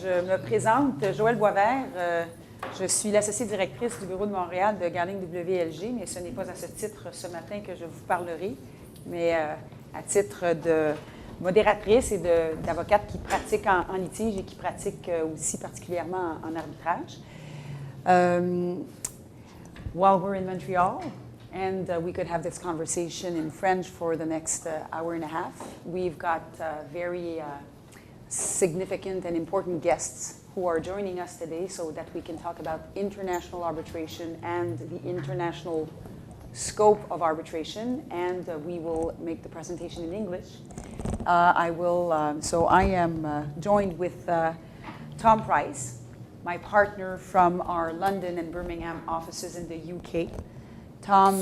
Je me présente, Joëlle Boisvert. Je suis l'associée directrice du bureau de Montréal de Gowling WLG, mais ce n'est pas à ce titre ce matin que je vous parlerai, mais à titre de modératrice et d'avocate qui pratique en litige et qui pratique aussi particulièrement en arbitrage. While we're in Montreal, and we could have this conversation in French for the next hour and a half, we've got very significant and important guests who are joining us today so that we can talk about international arbitration and the international scope of arbitration, and we will make the presentation in English. So I am joined with Tom Price, my partner from our London and Birmingham offices in the UK. Tom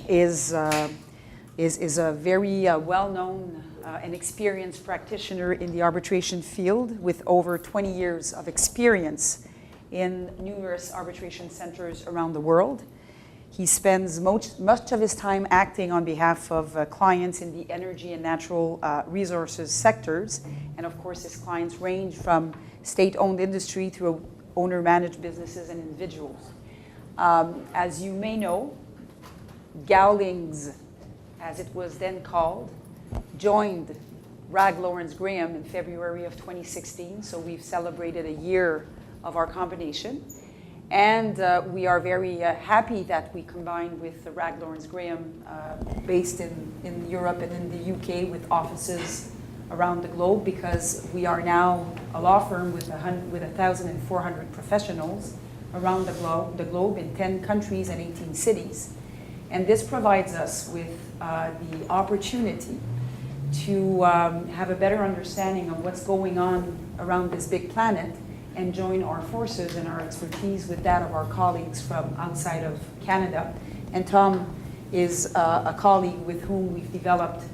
is a very well-known and experienced practitioner in the arbitration field with over 20 years of experience in numerous arbitration centers around the world. He spends much of his time acting on behalf of clients in the energy and natural resources sectors. And of course, his clients range from state-owned industry to owner-managed businesses and individuals. As you may know, Gowling's, as it was then called, joined Graham in February of 2016. So we've celebrated a year of our combination. And we are very happy that we combined with Graham based in Europe and in the UK with offices around the globe, because we are now a law firm with 1,400 professionals around the globe in 10 countries and 18 cities. And this provides us with the opportunity to have a better understanding of what's going on around this big planet and join our forces and our expertise with that of our colleagues from outside of Canada. And Tom is a colleague with whom we've developed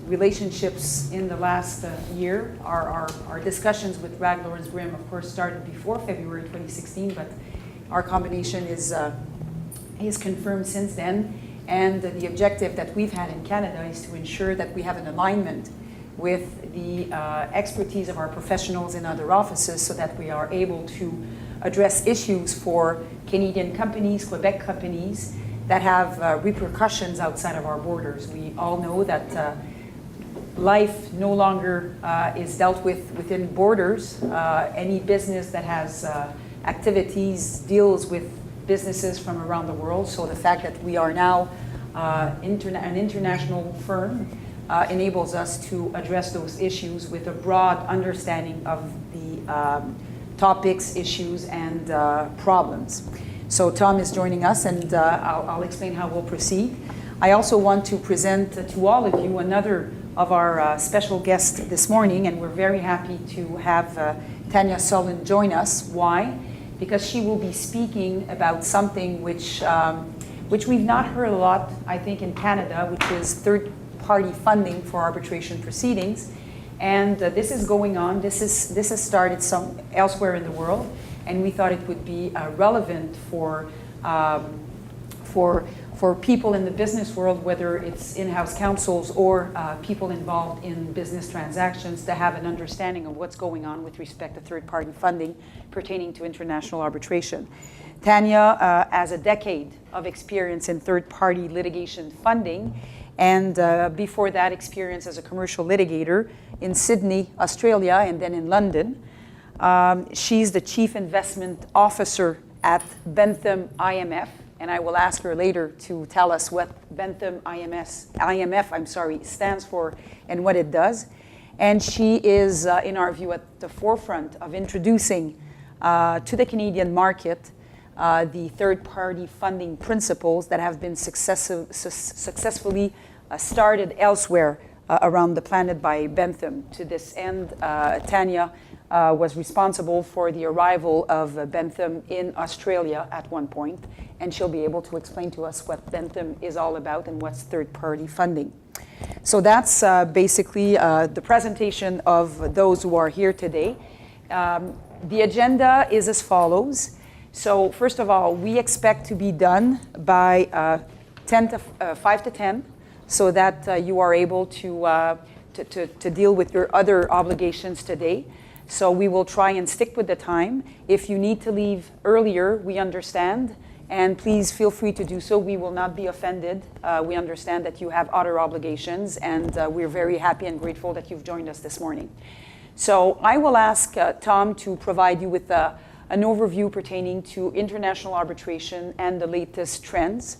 relationships in the last year. Our discussions with Graham, of course, started before February 2016, but our combination is confirmed since then. And the objective that we've had in Canada is to ensure that we have an alignment with the expertise of our professionals in other offices so that we are able to address issues for Canadian companies, Quebec companies, that have repercussions outside of our borders. We all know that life no longer is dealt with within borders. Any business that has activities deals with businesses from around the world. So the fact that we are now an international firm enables us to address those issues with a broad understanding of the topics, issues, and problems. So Tom is joining us, and I'll explain how we'll proceed. I also want to present to all of you another of our special guests this morning, and we're very happy to have Tanya Solon join us. Why? Because she will be speaking about something which we've not heard a lot, I think, in Canada, which is third-party funding for arbitration proceedings. And this is going on. This has started elsewhere in the world, and we thought it would be relevant for people in the business world, whether it's in-house counsels or people involved in business transactions, to have an understanding of what's going on with respect to third-party funding pertaining to international arbitration. Tanya has a decade of experience in third-party litigation funding, and before that, experience as a commercial litigator in Sydney, Australia, and then in London. She's the Chief Investment Officer at Bentham IMF, and I will ask her later to tell us what Bentham IMF stands for and what it does. And she is, in our view, at the forefront of introducing to the Canadian market the third-party funding principles that have been successfully started elsewhere around the planet by Bentham. To this end, Tanya was responsible for the arrival of Bentham in Australia at one point, and she'll be able to explain to us what Bentham is all about and what's third-party funding. So that's basically the presentation of those who are here today. The agenda is as follows. So first of all, we expect to be done by 5 to 10, so that you are able to deal with your other obligations today. So we will try and stick with the time. If you need to leave earlier, we understand. And please feel free to do so. We will not be offended. We understand that you have other obligations, and we're very happy and grateful that you've joined us this morning. So I will ask Tom to provide you with an overview pertaining to international arbitration and the latest trends.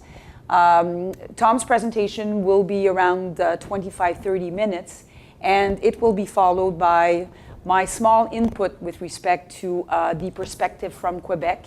Tom's presentation will be around 25-30 minutes, and it will be followed by my small input with respect to the perspective from Quebec.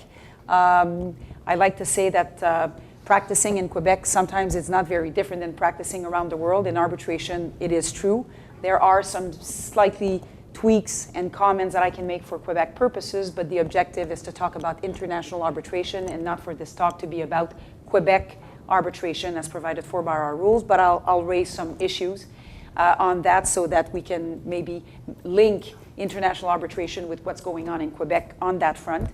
I like to say that practicing in Quebec sometimes it's not very different than practicing around the world. In arbitration, it is true. There are some slightly tweaks and comments that I can make for Quebec purposes, but the objective is to talk about international arbitration and not for this talk to be about Quebec arbitration as provided for by our rules, but I'll raise some issues on that so that we can maybe link international arbitration with what's going on in Quebec on that front.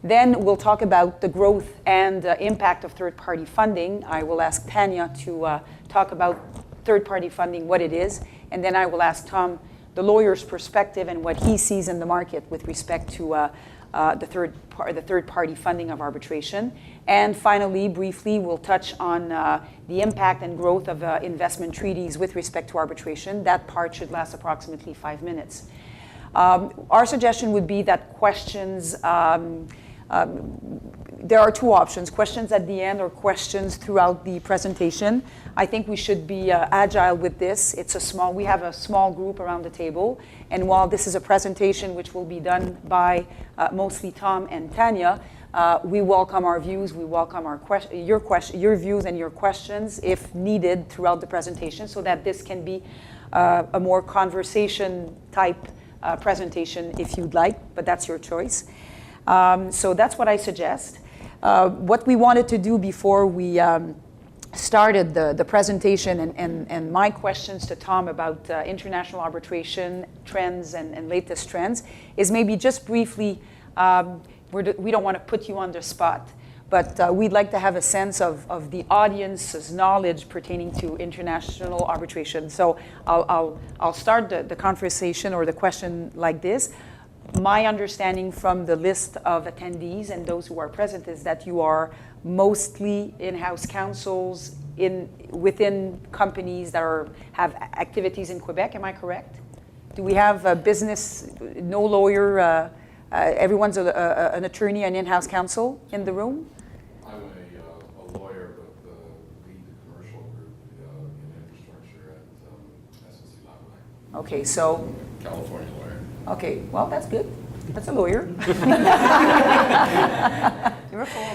Then we'll talk about the growth and impact of third-party funding. I will ask Tanya to talk about third-party funding, what it is, and then I will ask Tom the lawyer's perspective and what he sees in the market with respect to the third-party funding of arbitration. And finally, briefly, we'll touch on the impact and growth of investment treaties with respect to arbitration. That part should last approximately 5 minutes. Our suggestion would be that questions, there are two options, questions at the end or questions throughout the presentation. I think we should be agile with this. We have a small group around the table, and while this is a presentation which will be done by mostly Tom and Tanya, we welcome our views, we welcome your views and your questions if needed throughout the presentation so that this can be a more conversation type presentation if you'd like, but that's your choice. So that's what I suggest. What we wanted to do before we started the presentation and my questions to Tom about international arbitration trends and latest trends is maybe just briefly, we don't want to put you on the spot, but we'd like to have a sense of the audience's knowledge pertaining to international arbitration. So I'll start the conversation or the question like this. My understanding from the list of attendees and those who are present is that you are mostly in-house counsels within companies that have activities in Quebec. Am I correct? Do we have a business, no lawyer, everyone's an attorney and in-house counsel in the room? I'm a lawyer, but lead the commercial group in infrastructure at associés. Okay, so California lawyer. Okay, well, that's good. That's a lawyer.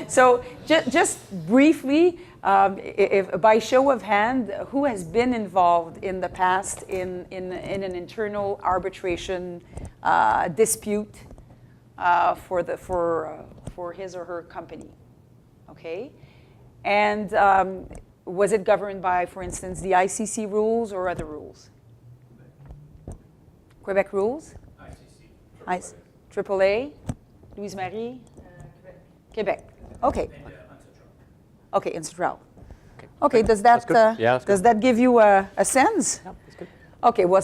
So just briefly, if by show of hand, who has been involved in the past in an internal arbitration dispute for his or her company? Okay, and was it governed by, for instance, the ICC rules or other rules? Quebec rules? ICC. AAA? Louise-Marie? Quebec. Okay. Okay, Instral. Okay, does that does that give you a sense? Yeah, that's good. Okay, well,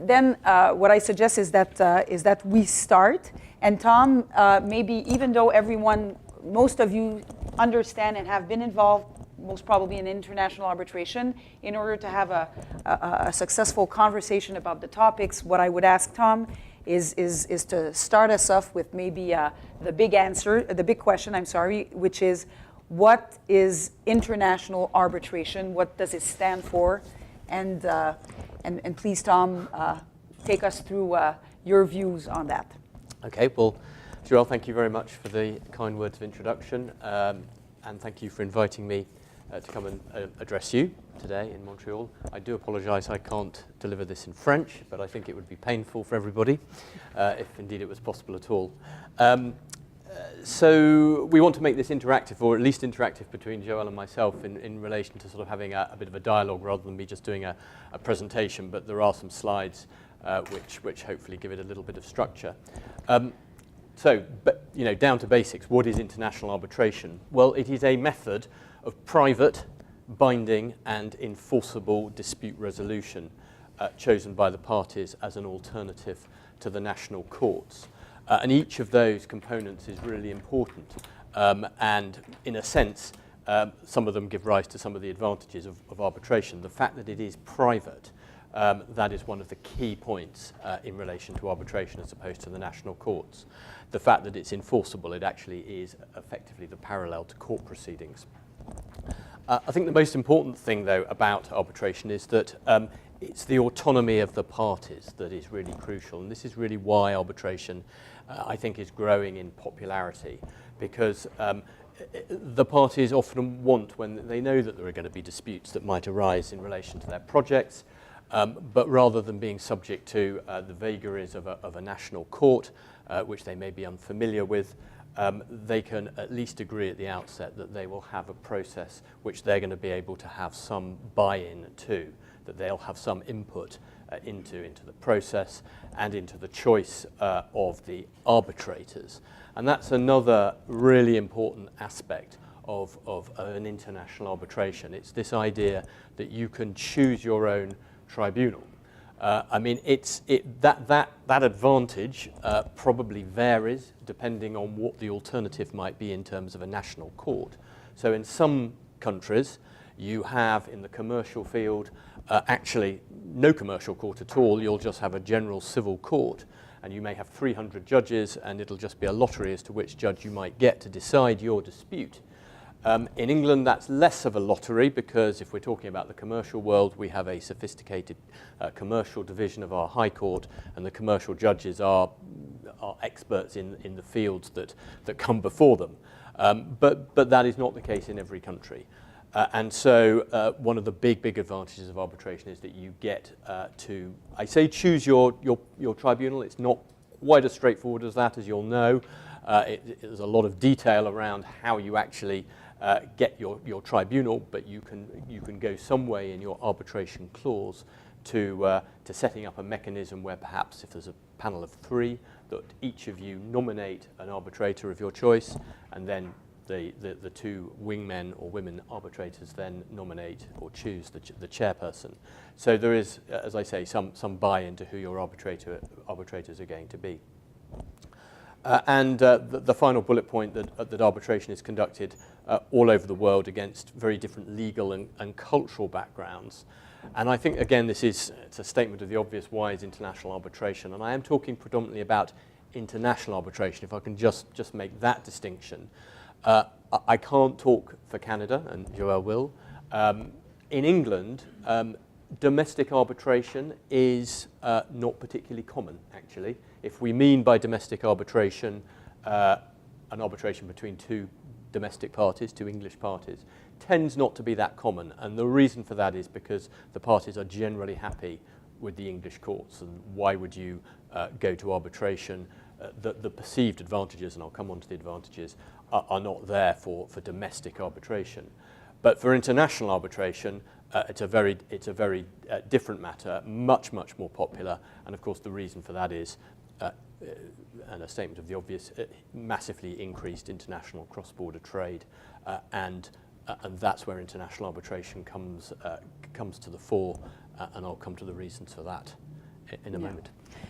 then what I suggest is that we start, and Tom, maybe even though most of you understand and have been involved, most probably in international arbitration, in order to have a successful conversation about the topics, what I would ask Tom is to start us off with maybe the big question, which is, what is international arbitration? What does it stand for? And please, Tom, take us through your views on that. Okay, well, Joelle, thank you very much for the kind words of introduction, and thank you for inviting me to come and address you today in Montreal. I do apologise I can't deliver this in French, but I think it would be painful for everybody, if indeed it was possible at all. So we want to make this interactive, or at least interactive between Joelle and myself in relation to sort of having a bit of a dialogue rather than me just doing a presentation, but there are some slides which hopefully give it a little bit of structure. So, down to basics, what is international arbitration? Well, it is a method of private, binding, and enforceable dispute resolution chosen by the parties as an alternative to the national courts. And each of those components is really important. And in a sense, some of them give rise to some of the advantages of arbitration. The fact that it is private, that is one of the key points in relation to arbitration as opposed to the national courts. The fact that it's enforceable, it actually is effectively the parallel to court proceedings. I think the most important thing, though, about arbitration is that it's the autonomy of the parties that is really crucial. And this is really why arbitration, I think, is growing in popularity, because the parties often want, when they know that there are going to be disputes that might arise in relation to their projects, but rather than being subject to the vagaries of a national court, which they may be unfamiliar with, they can at least agree at the outset that they will have a process which they're going to be able to have some buy-in to, that they'll have some input into the process and into the choice of the arbitrators. And that's another really important aspect of an international arbitration. It's this idea that you can choose your own tribunal. I mean, that advantage probably varies depending on what the alternative might be in terms of a national court. So in some countries, you have in the commercial field actually no commercial court at all. You'll just have a general civil court, and you may have 300 judges, and it'll just be a lottery as to which judge you might get to decide your dispute. In England, that's less of a lottery, because if we're talking about the commercial world, we have a sophisticated commercial division of our High Court, and the commercial judges are experts in the fields that come before them. But that is not the case in every country. And so one of the big advantages of arbitration is that you get to, I say, choose your tribunal. It's not quite as straightforward as that, as you'll know. There's a lot of detail around how you actually get your tribunal, but you can go some way in your arbitration clause to setting up a mechanism where perhaps if there's a panel of 3, that each of you nominate an arbitrator of your choice, and then the 2 wingmen or women arbitrators then nominate or choose the chairperson. So there is, as I say, some buy-in to who your arbitrators are going to be. And the final bullet point, that arbitration is conducted all over the world against very different legal and cultural backgrounds. And I think, again, it's a statement of the obvious, why is international arbitration? And I am talking predominantly about international arbitration, if I can just make that distinction. I can't talk for Canada, and Joël will. In England, domestic arbitration is not particularly common, actually. If we mean by domestic arbitration an arbitration between 2 domestic parties, 2 English parties, tends not to be that common. And the reason for that is because the parties are generally happy with the English courts. And why would you go to arbitration? The perceived advantages, and I'll come on to the advantages, are not there for domestic arbitration. But for international arbitration, it's a very different matter, much more popular. And of course, the reason for that is, and a statement of the obvious, massively increased international cross-border trade, and that's where international arbitration comes to the fore. And I'll come to the reasons for that in a moment.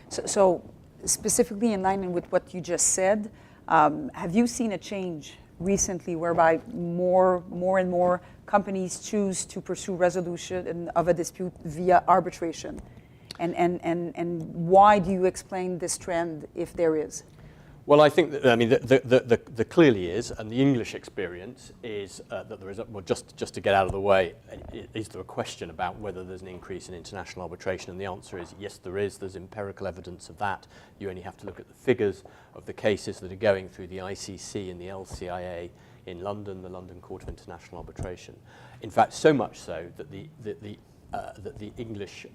So specifically in line with what you just said, have you seen a change recently whereby more and more companies choose to pursue resolution of a dispute via arbitration? And why do you explain this trend, if there is? Well, I think that, I mean, the clearly is, and the English experience is that there is, well, just to get out of the way, is there a question about whether there's an increase in international arbitration? And the answer is yes, there is. There's empirical evidence of that. You only have to look at the figures of the cases that are going through the ICC and the LCIA in London, the London Court of International Arbitration. In fact, so much so that the English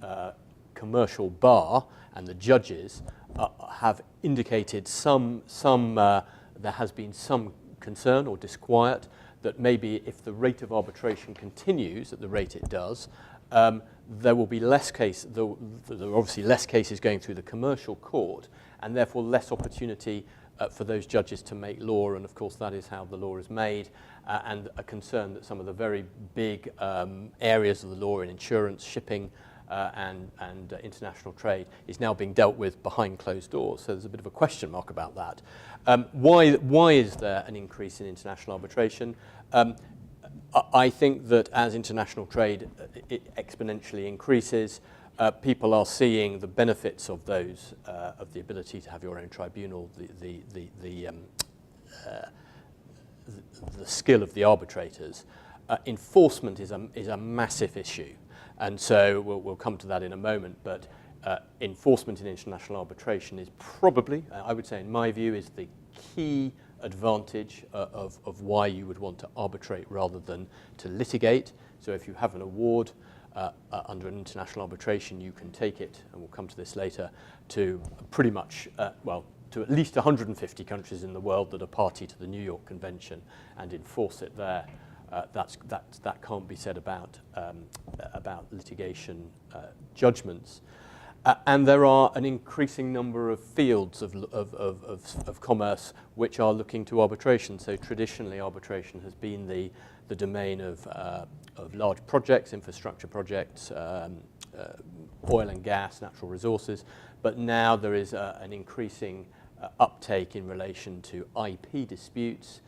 commercial bar and the judges have indicated there has been some concern or disquiet that maybe if the rate of arbitration continues at the rate it does, there will be less cases. There are obviously less cases going through the commercial court, and therefore less opportunity for those judges to make law. And of course, that is how the law is made. And a concern that some of the very big areas of the law in insurance, shipping, and international trade is now being dealt with behind closed doors. So there's a bit of a question mark about that. Why is there an increase in international arbitration? I think that as international trade exponentially increases, people are seeing the benefits of those, of the ability to have your own tribunal, the skill of the arbitrators. Enforcement is a massive issue, and so we'll come to that in a moment, but enforcement in international arbitration is probably, I would say in my view, is the key advantage of why you would want to arbitrate rather than to litigate. So if you have an award under an international arbitration, you can take it, and we'll come to this later, to pretty much, to at least 150 countries in the world that are party to the New York Convention and enforce it there. That can't be said about litigation judgments. And there are an increasing number of fields of commerce which are looking to arbitration. So traditionally, arbitration has been the domain of large projects, infrastructure projects, oil and gas, natural resources. But now there is an increasing uptake in relation to IP disputes,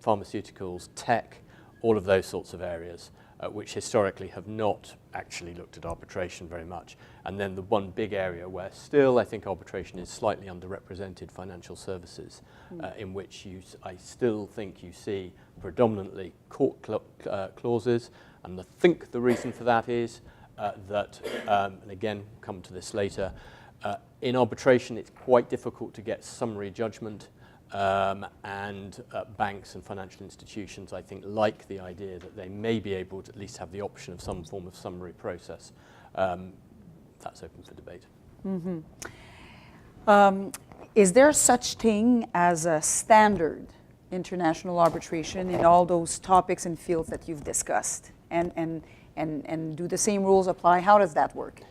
pharmaceuticals, tech, all of those sorts of areas, which historically have not actually looked at arbitration very much. And then the one big area where still I think arbitration is slightly underrepresented, financial services, in which I still think you see predominantly court clauses. And I think the reason for that is that, and again, we'll come to this later, in arbitration it's quite difficult to get summary judgment. And banks and financial institutions, I think, like the idea that they may be able to at least have the option of some form of summary process. That's open for debate. Mm-hmm. Is there such thing as a standard international arbitration in all those topics and fields that you've discussed? And do the same rules apply? How does that work?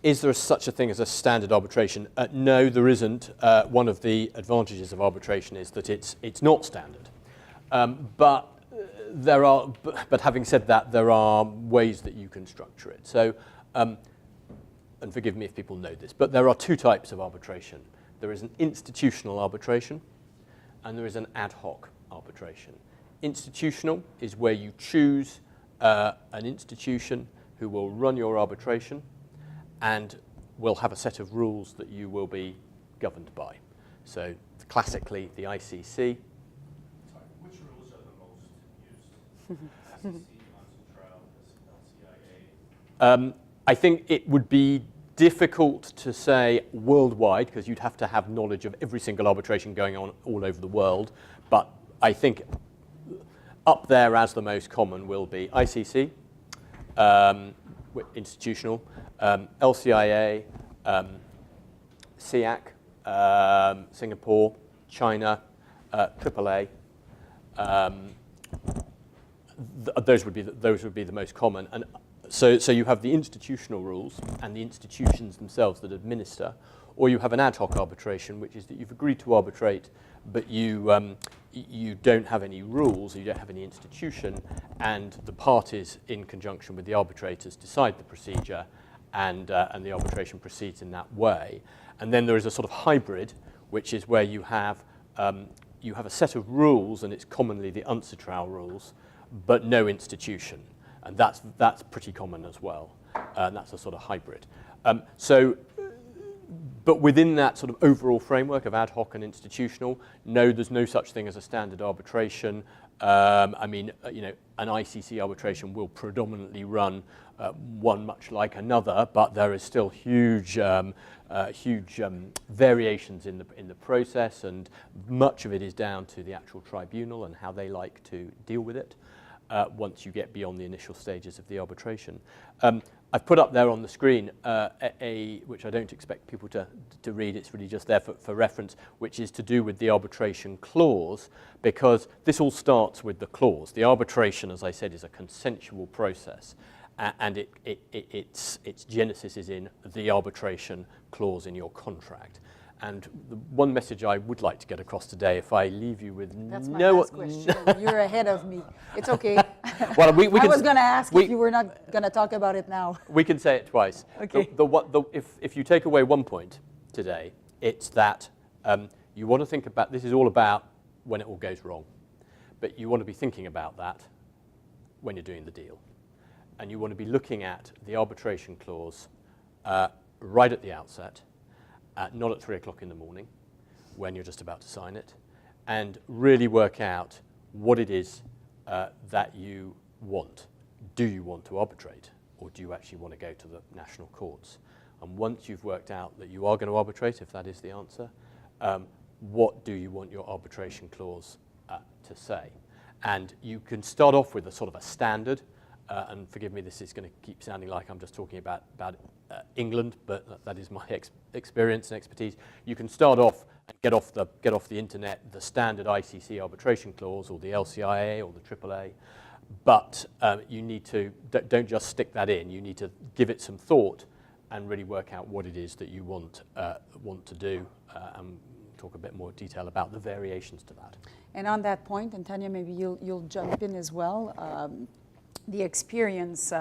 Is there such a thing as a standard arbitration? No, there isn't. One of the advantages of arbitration is that it's not standard. But having said that, there are ways that you can structure it. So, and forgive me if people know this, but there are two types of arbitration. There is an institutional arbitration, and there is an ad hoc arbitration. Institutional is where you choose an institution who will run your arbitration and will have a set of rules that you will be governed by. So classically, the ICC. Sorry, which rules are the most used? ICC, LCIA? I think it would be difficult to say worldwide, because you'd have to have knowledge of every single arbitration going on all over the world. But I think up there as the most common will be ICC, institutional, LCIA, SIAC, Singapore, China, AAA. Those would be the most common. And so you have the institutional rules and the institutions themselves that administer, or you have an ad hoc arbitration, which is that you've agreed to arbitrate, but you don't have any rules, you don't have any institution, and the parties, in conjunction with the arbitrators, decide the procedure, and the arbitration proceeds in that way. And then there is a sort of hybrid, which is where you have a set of rules, and it's commonly the UNCITRAL rules, but no institution, and that's pretty common as well. And that's a sort of hybrid. But within that sort of overall framework of ad hoc and institutional, no, there's no such thing as a standard arbitration. I mean, an ICC arbitration will predominantly run one much like another, but there is still huge variations in the process, and much of it is down to the actual tribunal and how they like to deal with it once you get beyond the initial stages of the arbitration. I've put up there on the screen which I don't expect people to read, it's really just there for reference, which is to do with the arbitration clause, because this all starts with the clause. The arbitration, as I said, is a consensual process, and its genesis is in the arbitration clause in your contract. And the one message I would like to get across today, if I leave you with That's my last question. You're ahead of me. It's okay. Well, we I can, was going to ask we- if you were not going to talk about it now. we can say it twice. Okay. If you take away one point today, it's that you want to think about, this is all about when it all goes wrong, but you want to be thinking about that when you're doing the deal. And you want to be looking at the arbitration clause right at the outset, not at 3 o'clock in the morning when you're just about to sign it, and really work out what it is that you want. Do you want to arbitrate, or do you actually want to go to the national courts? And once you've worked out that you are going to arbitrate, if that is the answer, what do you want your arbitration clause to say? And you can start off with a sort of a standard, and forgive me, this is going to keep sounding like I'm just talking about England, but that is my experience and expertise. You can start off and get off the internet the standard ICC arbitration clause, or the LCIA, or the AAA, but you need to don't just stick that in. You need to give it some thought and really work out what it is that you want to do, and talk a bit more detail about the variations to that. And on that point, and Tanya, maybe you'll jump in as well. The experience,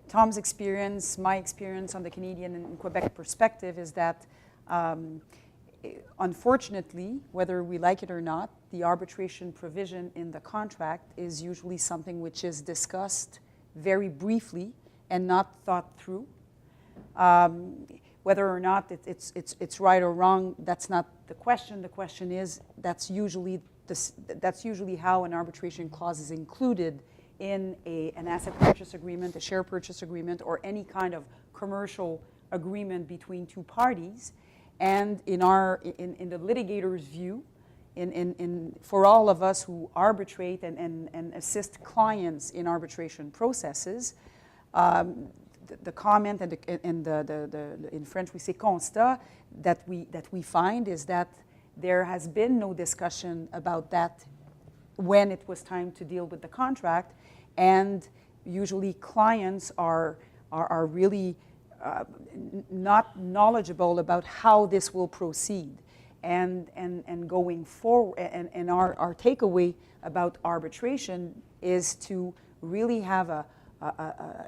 Tom's experience, my experience on the Canadian and Quebec perspective is that, unfortunately, whether we like it or not, the arbitration provision in the contract is usually something which is discussed very briefly and not thought through. Whether or not it's right or wrong, that's not the question. The question is that's usually how an arbitration clause is included in an asset purchase agreement, a share purchase agreement, or any kind of commercial agreement between two parties. And in the litigator's view, for all of us who arbitrate and assist clients in arbitration processes, the comment and in French we say constat that we find is that there has been no discussion about that when it was time to deal with the contract, and usually clients are really not knowledgeable about how this will proceed, and going forward, and our takeaway about arbitration is to really have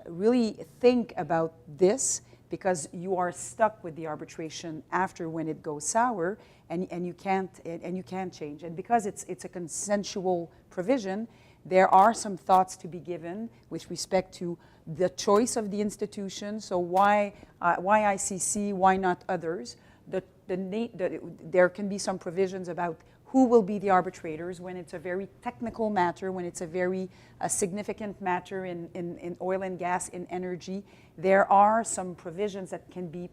really think about this, because you are stuck with the arbitration after when it goes sour, and you can't change. And because it's a consensual provision, there are some thoughts to be given with respect to the choice of the institution. So why ICC? Why not others? There can be some provisions about who will be the arbitrators when it's a very technical matter, when it's a very significant matter in oil and gas, in energy. There are some provisions that can be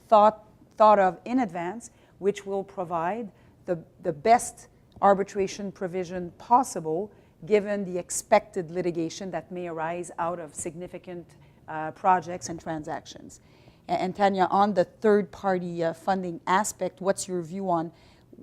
thought of in advance, which will provide the best arbitration provision possible, given the expected litigation that may arise out of significant projects and transactions. And Tanya, on the third-party funding aspect, what's your view on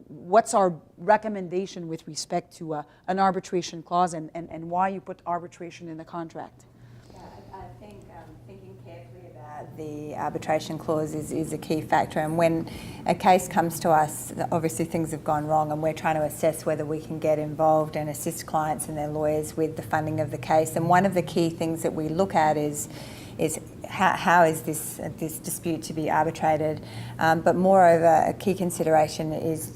what's our recommendation with respect to an arbitration clause, and why you put arbitration in the contract? Yeah, I think thinking carefully about the arbitration clause is a key factor. And when a case comes to us, obviously things have gone wrong, and we're trying to assess whether we can get involved and assist clients and their lawyers with the funding of the case. And one of the key things that we look at is how is this dispute to be arbitrated, but moreover, a key consideration is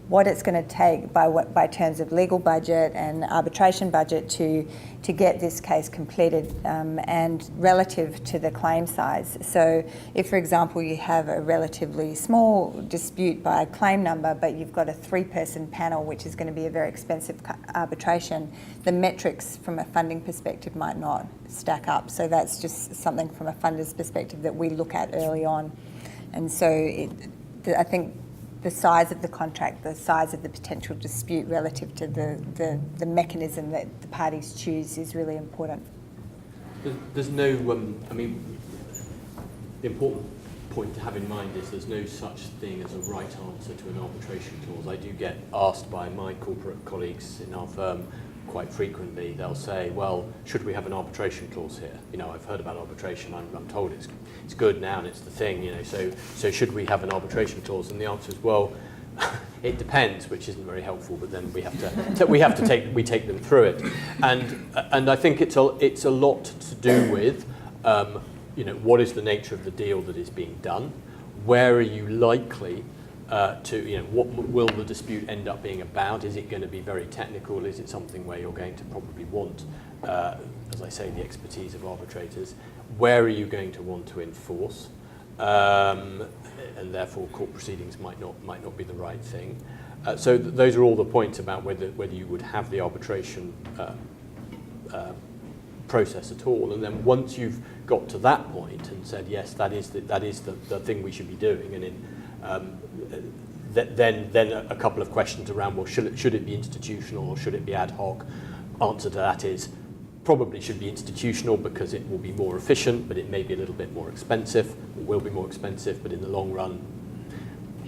what it's going to take by terms of legal budget and arbitration budget to get this case completed, and relative to the claim size. So if, for example, you have a relatively small dispute by a claim number, but you've got a 3-person panel, which is going to be a very expensive arbitration, the metrics from a funding perspective might not stack up. So that's just something from a funder's perspective that we look at early on. And so I think the size of the contract, the size of the potential dispute relative to the mechanism that the parties choose is really important. There's no, I mean, the important point to have in mind is there's no such thing as a right answer to an arbitration clause. I do get asked by my corporate colleagues in our firm quite frequently. They'll say, well, should we have an arbitration clause here? You know, I've heard about arbitration. I'm told it's good now and it's the thing, you know, so should we have an arbitration clause? And the answer is, well, it depends, which isn't very helpful. But then we have to take them through it, and I think it's a lot to do with what is the nature of the deal that is being done, where are you likely what will the dispute end up being about? Is it going to be very technical? Is it something where you're going to probably want, as I say, the expertise of arbitrators? Where are you going to want to enforce? And therefore court proceedings might not be the right thing. So those are all the points about whether you would have the arbitration process at all. And then once you've got to that point and said yes, that is the thing we should be doing, and then a couple of questions around, well, should it be institutional or should it be ad hoc? Answer to that is probably should be institutional, because it will be more efficient, but it may be a little bit more expensive. It will be more expensive, but in the long run,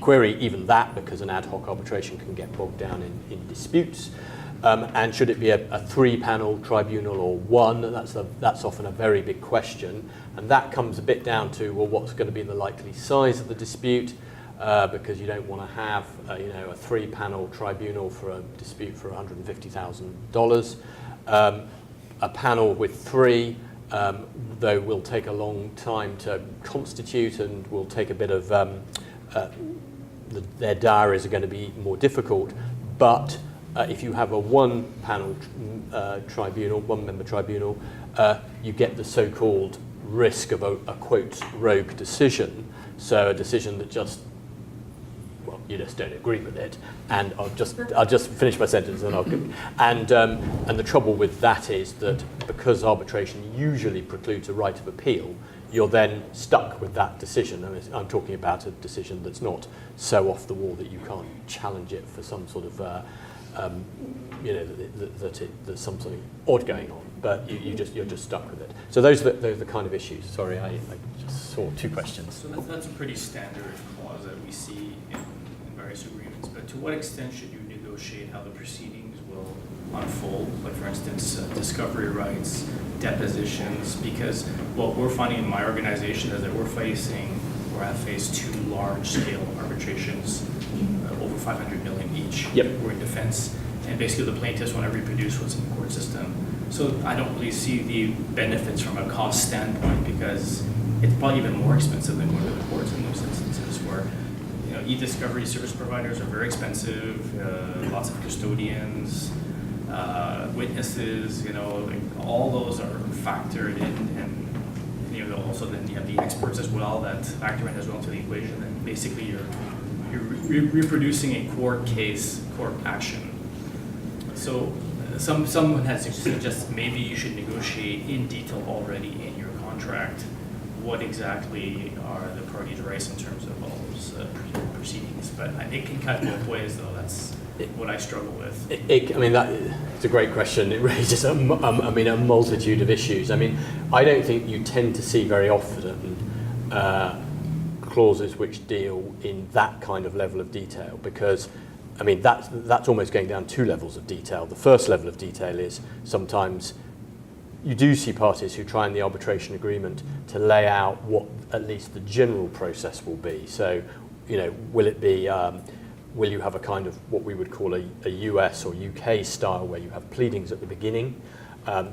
query even that, because an ad hoc arbitration can get bogged down in disputes. And should it be a 3-panel tribunal or one? That's often a very big question, and that comes a bit down to, well, what's going to be the likely size of the dispute, because you don't want to have a 3-panel tribunal for a dispute for $150,000. A panel with 3, though, will take a long time to constitute and will take a bit of their diaries are going to be more difficult, but if you have a 1-panel tribunal, 1-member tribunal, you get the so-called risk of a quote rogue decision. So a decision that you just don't agree with it. And I'll just finish my sentence, and the trouble with that is that because arbitration usually precludes a right of appeal, you're then stuck with that decision. I'm talking about a decision that's not so off the wall that you can't challenge it for some sort of there's something odd going on, but you're just stuck with it. So those are the kind of issues. Sorry, I just saw 2 questions. So that's a pretty standard clause that we see in various agreements. But to what extent should you negotiate how the proceedings will unfold? Like, for instance, discovery rights, depositions. Because what we're finding in my organization is that I've faced 2 large-scale arbitrations, over $500 million each. Yep. We're in defense, and basically the plaintiffs want to reproduce what's in the court system. So I don't really see the benefits from a cost standpoint, because it's probably even more expensive than going to the courts in those instances where e-discovery service providers are very expensive, lots of custodians, witnesses, all those are factored in, and also then you have the experts as well that factor in as well to the equation, and basically you're reproducing a court case, court action. So someone has suggested maybe you should negotiate in detail already in your contract what exactly are the parties' rights in terms of all those proceedings. But it can cut both ways, though. That's what I struggle with. It's a great question. It raises a multitude of issues. I don't think you tend to see very often clauses which deal in that kind of level of detail, because that's almost going down 2 levels of detail. The first level of detail is sometimes you do see parties who try in the arbitration agreement to lay out what at least the general process will be. So, will it be, will you have a kind of what we would call a US or UK style where you have pleadings at the beginning,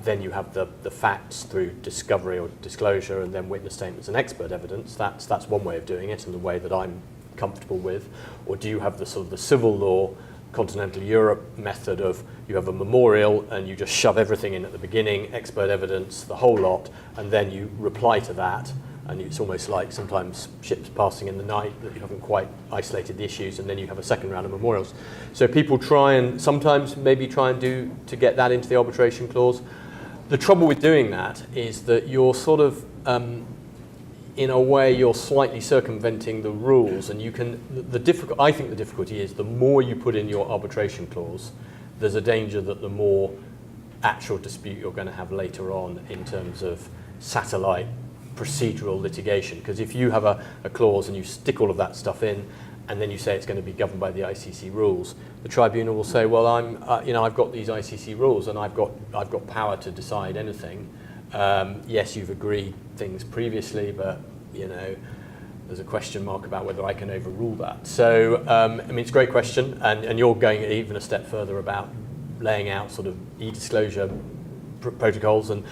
then you have the facts through discovery or disclosure, and then witness statements and expert evidence. That's one way of doing it, and the way that I'm comfortable with. Or do you have the sort of the civil law, continental Europe method of you have a memorial and you just shove everything in at the beginning, expert evidence, the whole lot, and then you reply to that, and it's almost like sometimes ships passing in the night that you haven't quite isolated the issues, and then you have a second round of memorials. So people sometimes do to get that into the arbitration clause. The trouble with doing that is that you're sort of in a way, you're slightly circumventing the rules, and I think the difficulty is the more you put in your arbitration clause, there's a danger that the more actual dispute you're going to have later on in terms of satellite procedural litigation. Because if you have a clause and you stick all of that stuff in, and then you say it's going to be governed by the ICC rules, the tribunal will say, well, I've got these ICC rules, and I've got power to decide anything. Yes, you've agreed things previously, but there's a question mark about whether I can overrule that. So, I mean, it's a great question, and you're going even a step further about laying out sort of e-disclosure protocols, and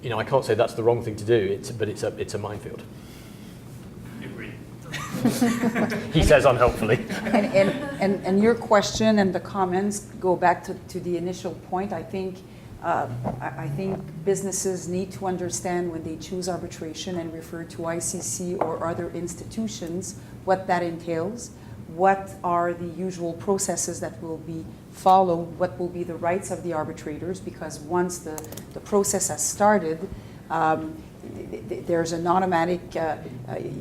you know, I can't say that's the wrong thing to do, but it's a minefield. Agreed. He says unhelpfully. And your question and the comments go back to the initial point. I think businesses need to understand when they choose arbitration and refer to ICC or other institutions what that entails, what are the usual processes that will be followed, what will be the rights of the arbitrators, because once the process has started, there's an automatic,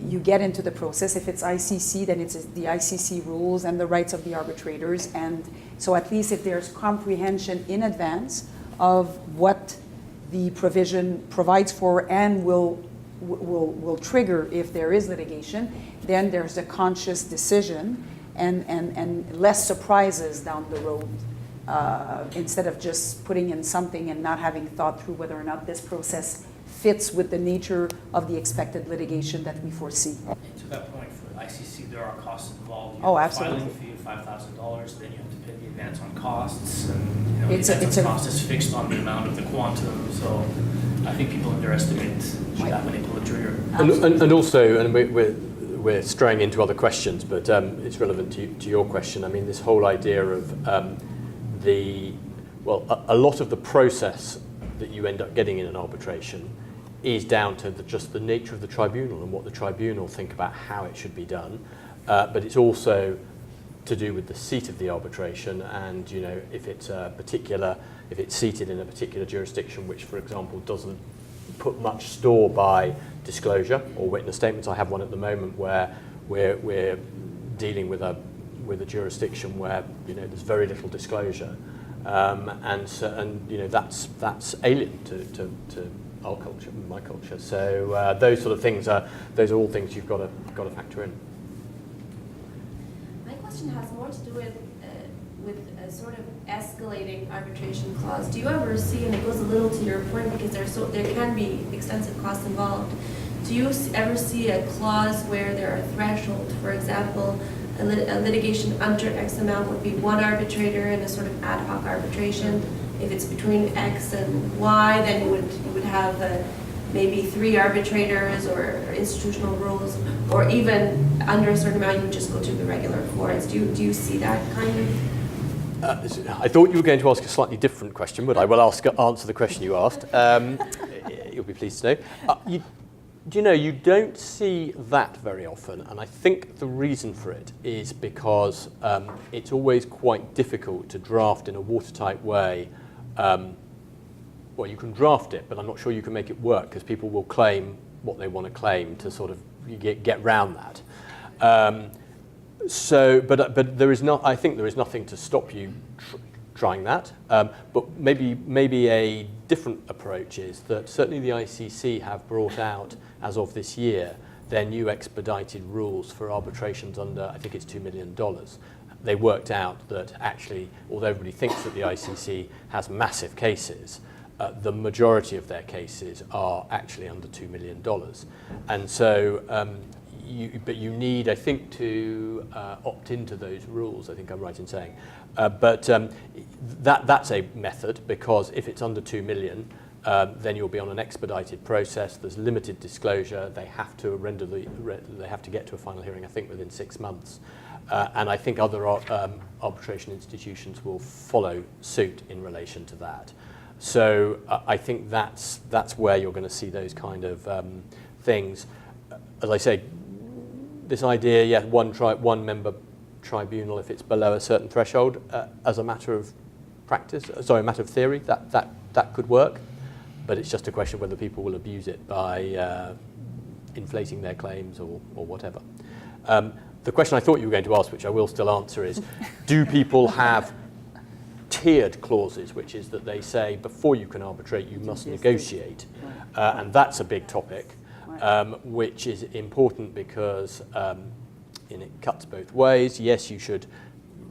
you get into the process. If it's ICC, then it's the ICC rules and the rights of the arbitrators. And so at least if there's comprehension in advance of what the provision provides for and will trigger if there is litigation, then there's a conscious decision and less surprises down the road, instead of just putting in something and not having thought through whether or not this process fits with the nature of the expected litigation that we foresee. And to that point, for ICC, there are costs involved. You Oh, have a absolutely. filing fee of $5,000, then you have to pay the advance on costs, and you know, It's the a- advance it's on a- cost is fixed on the amount of the quantum, so I think people underestimate that when they pull the trigger. And also, and we're straying into other questions, but it's relevant to your question. I mean, this whole idea of a lot of the process that you end up getting in an arbitration is down to just the nature of the tribunal and what the tribunal think about how it should be done. But it's also to do with the seat of the arbitration, and you know, if it's seated in a particular jurisdiction, which, for example, doesn't put much store by disclosure or witness statements. I have one at the moment where we're dealing with a jurisdiction where, you know, there's very little disclosure, and you know, that's alien to our culture, my culture. So those sort of things those are all things you've got to factor in. My question has more to do with a sort of escalating arbitration clause. Do you ever see, and it goes a little to your point because there can be extensive costs involved, do you ever see a clause where there are thresholds? For example, a litigation under X amount would be one arbitrator in a sort of ad hoc arbitration. If it's between X and Y, then you would have maybe 3 arbitrators or institutional rules, or even under a certain amount you would just go to the regular courts. Do you see that kind of? I thought you were going to ask a slightly different question, but I will answer the question you asked. You'll be pleased to know. You don't see that very often, and I think the reason for it is because it's always quite difficult to draft in a watertight way. Well, you can draft it, but I'm not sure you can make it work, because people will claim what they want to claim to sort of get round that. But there is not. I think there is nothing to stop you trying that. But maybe a different approach is that certainly the ICC have brought out, as of this year, their new expedited rules for arbitrations under, I think it's $2 million. They worked out that actually, although everybody thinks that the ICC has massive cases, the majority of their cases are actually under $2 million. And so you need, I think, to opt into those rules, I think I'm right in saying. But that's a method, because if it's under 2 million, then you'll be on an expedited process. There's limited disclosure. They have to they have to get to a final hearing, I think, within 6 months. And I think other arbitration institutions will follow suit in relation to that. So I think that's where you're going to see those kind of things. As I say, this idea, one member tribunal if it's below a certain threshold, as a matter of a matter of theory, that could work, but it's just a question of whether people will abuse it by inflating their claims or whatever. The question I thought you were going to ask, which I will still answer, is do people have tiered clauses, which is that they say before you can arbitrate you must negotiate, and that's a big topic, which is important because it cuts both ways. Yes, you should.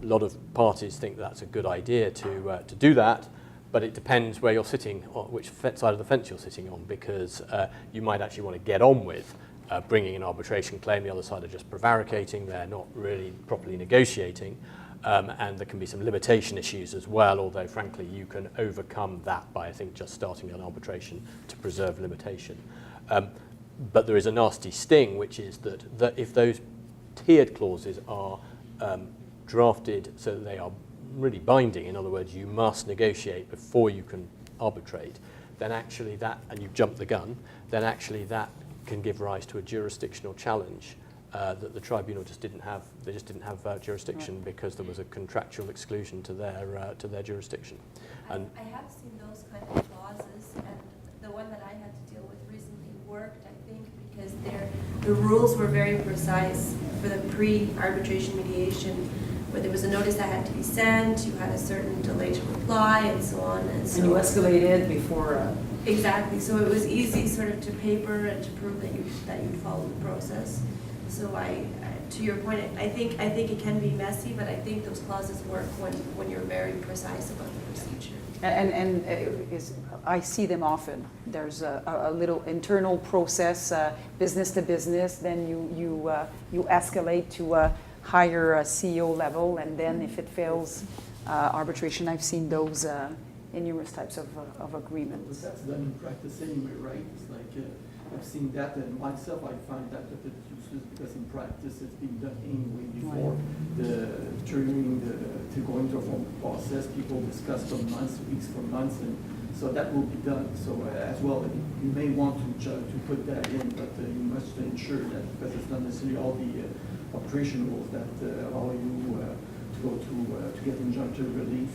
A lot of parties think that's a good idea to do that, but it depends where you're sitting, or which side of the fence you're sitting on, because you might actually want to get on with bringing an arbitration claim. The other side are just prevaricating. They're not really properly negotiating. And there can be some limitation issues as well, although frankly you can overcome that by, I think, just starting an arbitration to preserve limitation. But there is a nasty sting, which is that if those tiered clauses are drafted so that they are really binding, in other words, you must negotiate before you can arbitrate, then actually that, and you've jumped the gun, then actually that can give rise to a jurisdictional challenge that the tribunal just didn't have. They just didn't have jurisdiction because there was a contractual exclusion to their jurisdiction. And I have seen those kind of clauses, and the one that I had to deal with recently worked, I think, because the rules were very precise for the pre-arbitration mediation, where there was a notice that had to be sent, you had a certain delay to reply, and so on and so on. And you escalated before... Exactly, so it was easy sort of to paper and to prove that you'd followed the process. So to your point, I think it can be messy, but I think those clauses work when you're very precise about the procedure. I see them often. There's a little internal process, business to business. Then you escalate to a higher CEO level, and then if it fails, arbitration. I've seen those in numerous types of agreements. That's done in practice anyway, right? It's like I've seen that, and myself I find that a bit useless because in practice it's been done anyway before to go into a formal process. People discuss for months, weeks for months, and so that will be done. So as well, you may want to put that in, but you must ensure that because it's not necessarily all the arbitration rules that allow you to go to get injunctive relief.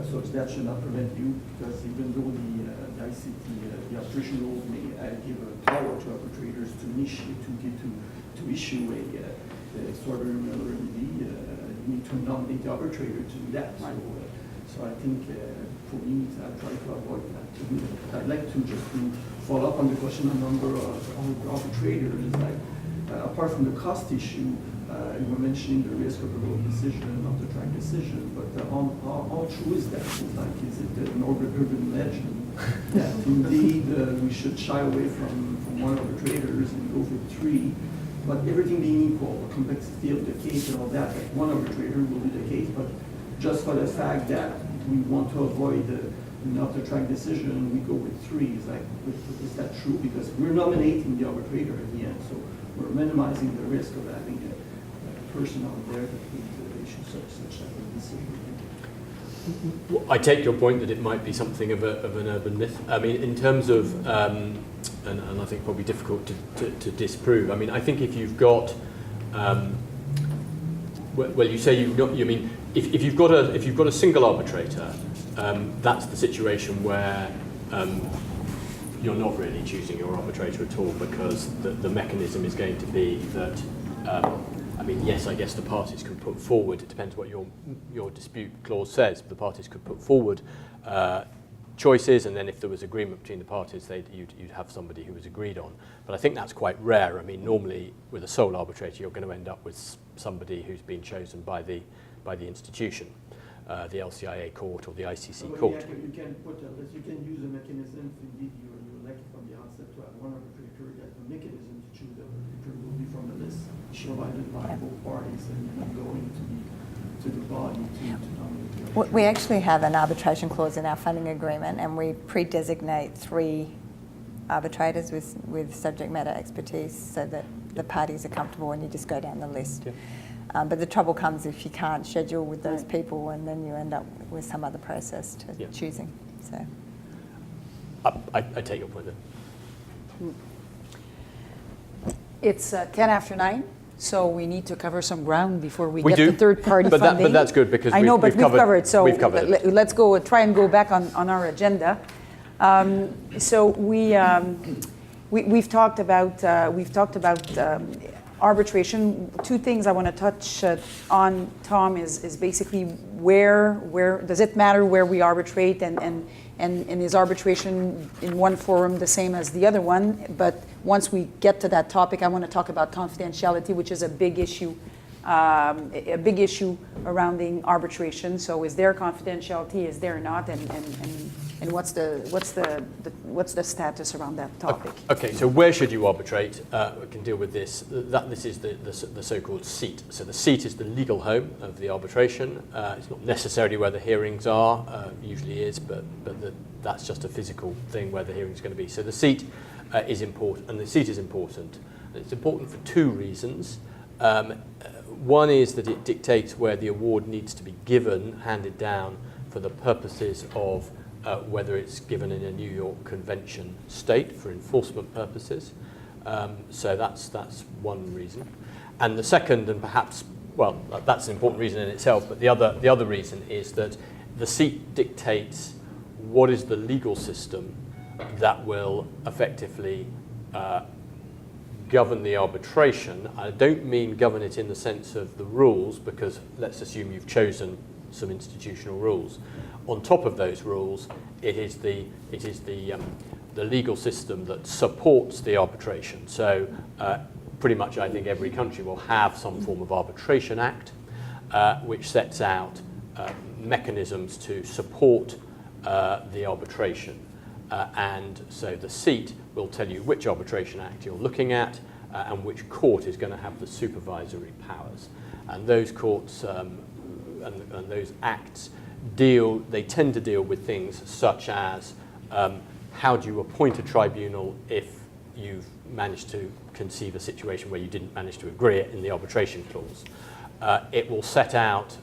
So that should not prevent you, because even though the ICT, the arbitration rules may give a power to arbitrators to issue a extraordinary remedy, you need to nominate the arbitrator to do that. So I think for me, I try to avoid that. I'd like to just follow up on the question on number of arbitrators. Apart from the cost issue, you were mentioning the risk of a road decision, not the track decision, but how true is that? Is it an urban legend that indeed we should shy away from one arbitrators and go for three, but everything being equal, the complexity of the case and all that, one arbitrator will be the case, but just for the fact that we want to avoid not the track decision, we go with three. Is that true? Because we're nominating the arbitrator at the end, so we're minimizing the risk of having a person out there that would issue such type of decision. I take your point that it might be something of an urban myth. I mean, in terms of, and I think probably difficult to disprove. I mean, I think if you've got, well, you say you've not. You mean if you've got a single arbitrator, that's the situation where you're not really choosing your arbitrator at all, because the mechanism is going to be that. I mean, yes, I guess the parties can put forward, it depends what your dispute clause says, but the parties could put forward choices, and then if there was agreement between the parties, you'd have somebody who was agreed on. But I think that's quite rare. I mean, normally with a sole arbitrator, you're going to end up with somebody who's been chosen by the institution, the LCIA court or the ICC court. You can use a mechanism if indeed you elect from the outset to have one arbitrator, that the mechanism to choose the arbitrator will be from the list provided by both parties, and going to the body to nominate. We actually have an arbitration clause in our funding agreement, and we pre-designate 3 arbitrators with subject matter expertise so that the parties are comfortable, and you just go down the list. Yeah. But the trouble comes if you can't schedule with those people, and then you end up with some other process to choosing. So I take your point then. It's 10 after 9. So we need to cover some ground before we get to third-party funding. But that's good, because I know, but we've covered. So we've covered it. Let's go try and go back on our agenda. So we've talked about arbitration. 2 things I want to touch on, Tom, is basically where does it matter where we arbitrate, and is arbitration in one forum the same as the other one? But once we get to that topic, I want to talk about confidentiality, which is a big issue surrounding arbitration. So is there confidentiality? Is there not? And And what's the status around that topic? Okay, so where should you arbitrate? We can deal with this. This is the so-called seat. So the seat is the legal home of the arbitration. It's not necessarily where the hearings are, usually is, but that's just a physical thing where the hearing is going to be. So the seat is important, and the seat is important. And it's important for two reasons. One is that it dictates where the award needs to be given, handed down, for the purposes of whether it's given in a New York Convention state for enforcement purposes. So that's one reason. And the second, and perhaps, well, that's an important reason in itself, but the other reason is that the seat dictates what is the legal system that will effectively govern the arbitration. I don't mean govern it in the sense of the rules, because let's assume you've chosen some institutional rules. On top of those rules, it is the legal system that supports the arbitration. So pretty much I think every country will have some form of arbitration act which sets out mechanisms to support the arbitration. And so the seat will tell you which arbitration act you're looking at and which court is going to have the supervisory powers. And those courts and those acts tend to deal with things such as how do you appoint a tribunal if you've managed to conceive a situation where you didn't manage to agree it in the arbitration clause. It will set out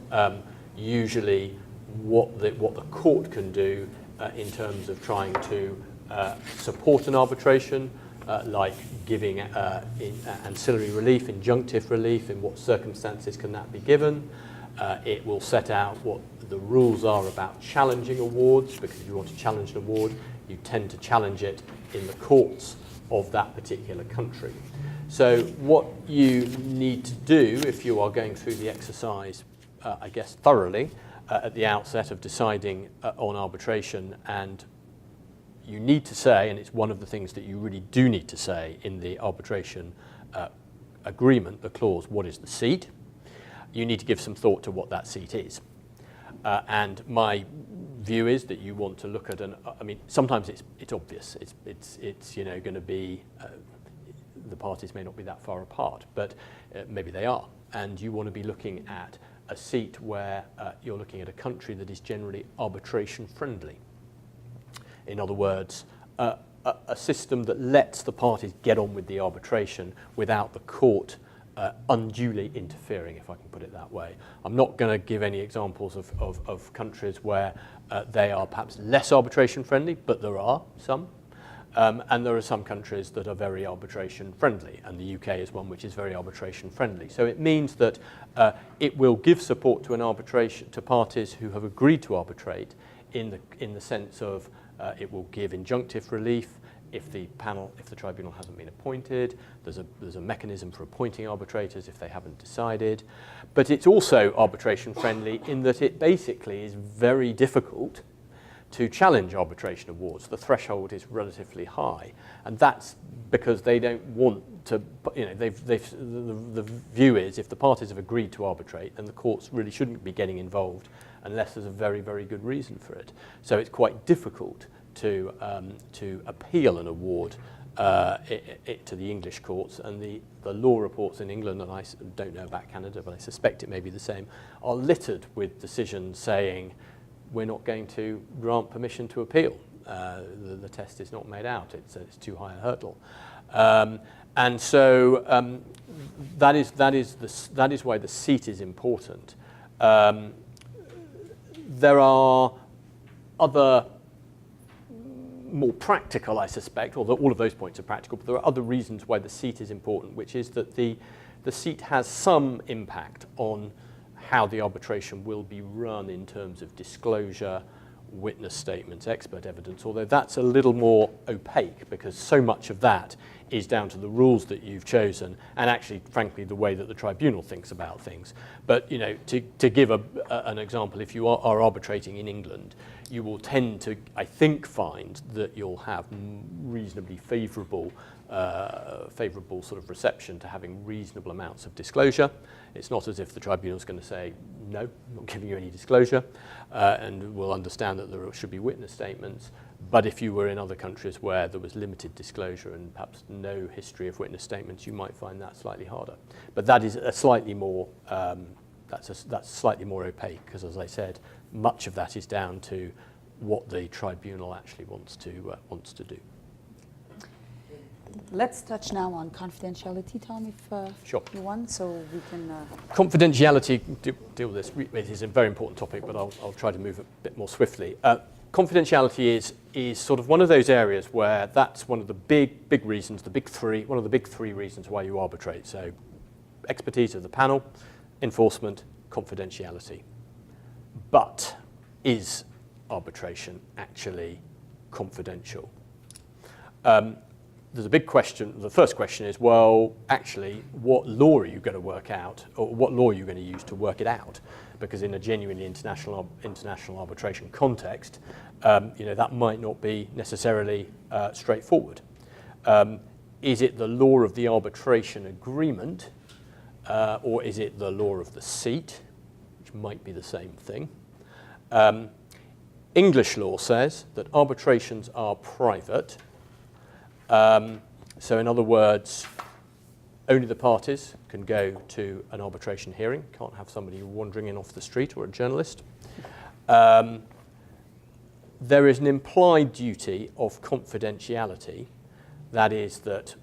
usually what the court can do in terms of trying to support an arbitration, like giving ancillary relief, injunctive relief, in what circumstances can that be given. It will set out what the rules are about challenging awards, because if you want to challenge an award, you tend to challenge it in the courts of that particular country. So what you need to do if you are going through the exercise, I guess thoroughly, at the outset of deciding on arbitration, and you need to say, and it's one of the things that you really do need to say in the arbitration agreement, the clause, what is the seat? You need to give some thought to what that seat is. And my view is that you want to look at I mean, sometimes it's obvious. It's going to be, the parties may not be that far apart, but maybe they are. And you want to be looking at a seat where you're looking at a country that is generally arbitration friendly. In other words, a system that lets the parties get on with the arbitration without the court unduly interfering, if I can put it that way. I'm not going to give any examples of countries where they are perhaps less arbitration friendly, but there are some. And there are some countries that are very arbitration friendly, and the UK is one which is very arbitration friendly. So it means that it will give support to an arbitration to parties who have agreed to arbitrate in the sense of it will give injunctive relief if the tribunal hasn't been appointed. There's a mechanism for appointing arbitrators if they haven't decided. But it's also arbitration friendly in that it basically is very difficult to challenge arbitration awards. The threshold is relatively high, and that's because they don't want to, the view is if the parties have agreed to arbitrate, then the courts really shouldn't be getting involved unless there's a very, very good reason for it. So it's quite difficult to appeal an award to the English courts, and the law reports in England, and I don't know about Canada, but I suspect it may be the same, are littered with decisions saying we're not going to grant permission to appeal. The test is not made out. It's too high a hurdle. And so that is why the seat is important. There are other more practical, I suspect, although all of those points are practical, but there are other reasons why the seat is important, which is that the seat has some impact on how the arbitration will be run in terms of disclosure, witness statements, expert evidence, although that's a little more opaque because so much of that is down to the rules that you've chosen, and actually, frankly, the way that the tribunal thinks about things. But to give an example, if you are arbitrating in England, you will tend to, I think, find that you'll have reasonably favourable sort of reception to having reasonable amounts of disclosure. It's not as if the tribunal's going to say, no, I'm not giving you any disclosure, and will understand that there should be witness statements. But if you were in other countries where there was limited disclosure and perhaps no history of witness statements, you might find that slightly harder. But that is a slightly more, that's slightly more opaque, because as I said, much of that is down to what the tribunal actually wants to do. Let's touch now on confidentiality, Tom, if Sure. you want, so we can... Confidentiality, deal with this, it is a very important topic, but I'll try to move a bit more swiftly. Confidentiality is sort of one of those areas where that's one of the big reasons, one of the big three reasons why you arbitrate. So expertise of the panel, enforcement, confidentiality. But is arbitration actually confidential? There's a big question. The first question is, well, actually, what law are you going to work out, or what law are you going to use to work it out? Because in a genuinely international arbitration context, that might not be necessarily straightforward. Is it the law of the arbitration agreement, or is it the law of the seat, which might be the same thing? English law says that arbitrations are private. So in other words, only the parties can go to an arbitration hearing. Can't have somebody wandering in off the street or a journalist. There is an implied duty of confidentiality. That is that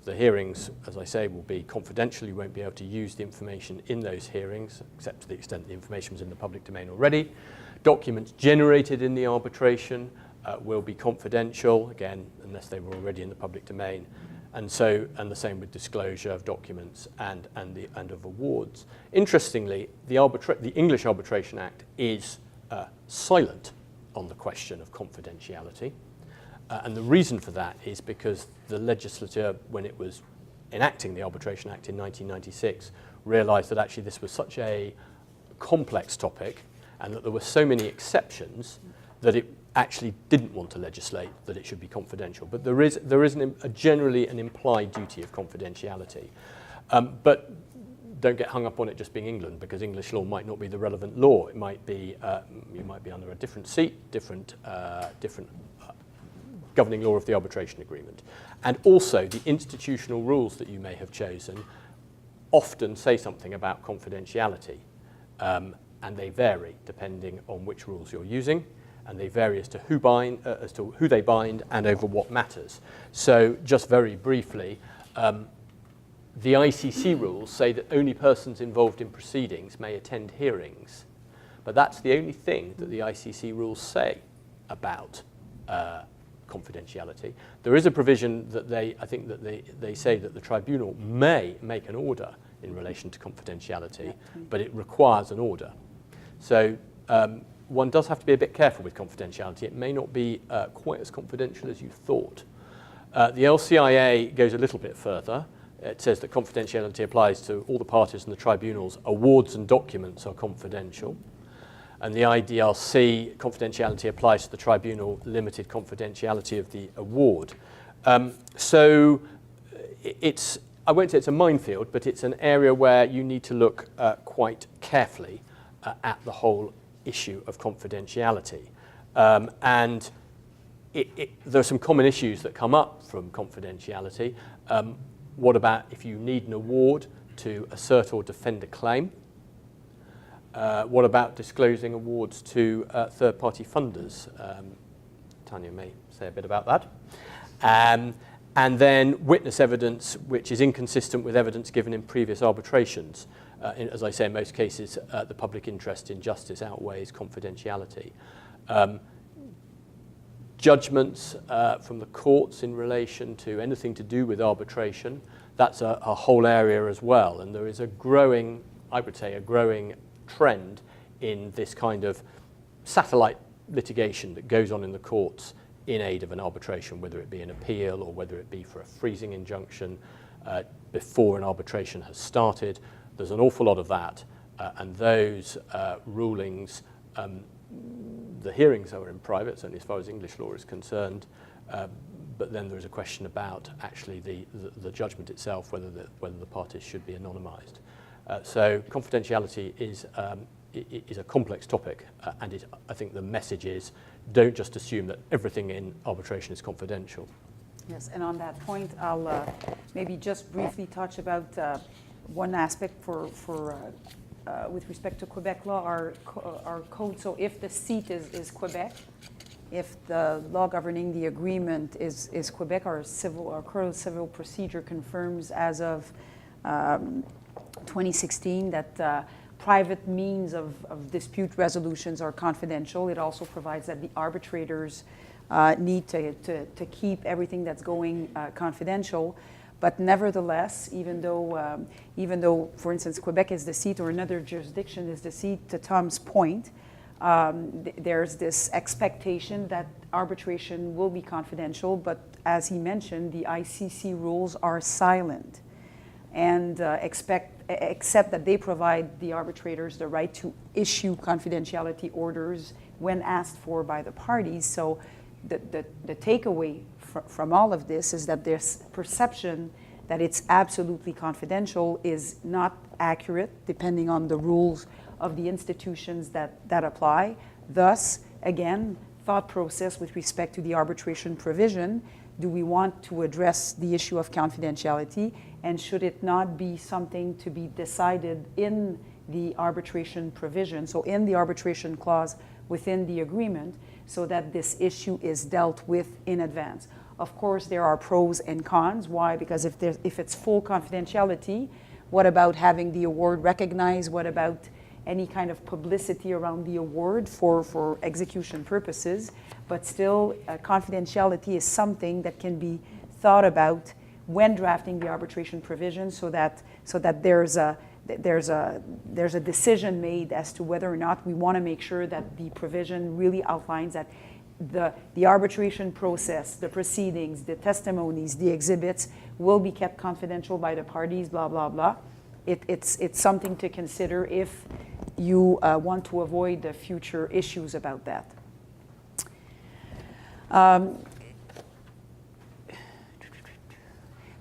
the hearings, as I say, will be confidential. You won't be able to use the information in those hearings, except to the extent the information was in the public domain already. Documents generated in the arbitration will be confidential, again, unless they were already in the public domain. And the same with disclosure of documents and of awards. Interestingly, the English Arbitration Act is silent on the question of confidentiality. And the reason for that is because the legislature, when it was enacting the Arbitration Act in 1996, realised that actually this was such a complex topic and that there were so many exceptions that it actually didn't want to legislate that it should be confidential. But there is generally an implied duty of confidentiality. But don't get hung up on it just being England, because English law might not be the relevant law. It might be, you might be under a different seat, different governing law of the arbitration agreement. And also the institutional rules that you may have chosen often say something about confidentiality. And they vary depending on which rules you're using. And they vary as to who they bind and over what matters. So just very briefly, the ICC rules say that only persons involved in proceedings may attend hearings. But that's the only thing that the ICC rules say about confidentiality. There is a provision that they say that the tribunal may make an order in relation to confidentiality, but it requires an order. So one does have to be a bit careful with confidentiality. It may not be quite as confidential as you thought. The LCIA goes a little bit further. It says that confidentiality applies to all the parties in the tribunals. Awards and documents are confidential. And the IDRC, confidentiality applies to the tribunal, limited confidentiality of the award. So I won't say it's a minefield, but it's an area where you need to look quite carefully at the whole issue of confidentiality. And there are some common issues that come up from confidentiality. What about if you need an award to assert or defend a claim? What about disclosing awards to third-party funders? Tanya may say a bit about that. And then witness evidence which is inconsistent with evidence given in previous arbitrations. As I say, in most cases, the public interest in justice outweighs confidentiality. Judgments from the courts in relation to anything to do with arbitration, that's a whole area as well. And there is a growing, I would say, a growing trend in this kind of satellite litigation that goes on in the courts in aid of an arbitration, whether it be an appeal or whether it be for a freezing injunction before an arbitration has started. There's an awful lot of that, and those rulings, the hearings are in private, certainly as far as English law is concerned, but then there's a question about actually the judgment itself, whether the parties should be anonymised. So confidentiality is a complex topic, and I think the message is, don't just assume that everything in arbitration is confidential. Yes, and on that point, I'll maybe just briefly touch about one aspect with respect to Quebec law, our code. So if the seat is Quebec, if the law governing the agreement is Quebec, our code civil procedure confirms as of 2016 that private means of dispute resolutions are confidential. It also provides that the arbitrators need to keep everything that's going confidential. But nevertheless, even though, for instance, Quebec is the seat or another jurisdiction is the seat, to Tom's point, there's this expectation that arbitration will be confidential, but as he mentioned, the ICC rules are silent and except that they provide the arbitrators the right to issue confidentiality orders when asked for by the parties. So the takeaway from all of this is that this perception that it's absolutely confidential is not accurate, depending on the rules of the institutions that apply. Thus, again, thought process with respect to the arbitration provision. Do we want to address the issue of confidentiality, and should it not be something to be decided in the arbitration provision, so in the arbitration clause within the agreement, so that this issue is dealt with in advance? Of course, there are pros and cons. Why? Because if it's full confidentiality, what about having the award recognized? What about any kind of publicity around the award for execution purposes? But still, confidentiality is something that can be thought about when drafting the arbitration provision, so that there's a decision made as to whether or not we want to make sure that the provision really outlines that the arbitration process, the proceedings, the testimonies, the exhibits will be kept confidential by the parties, blah, blah, blah. It's something to consider if you want to avoid the future issues about that.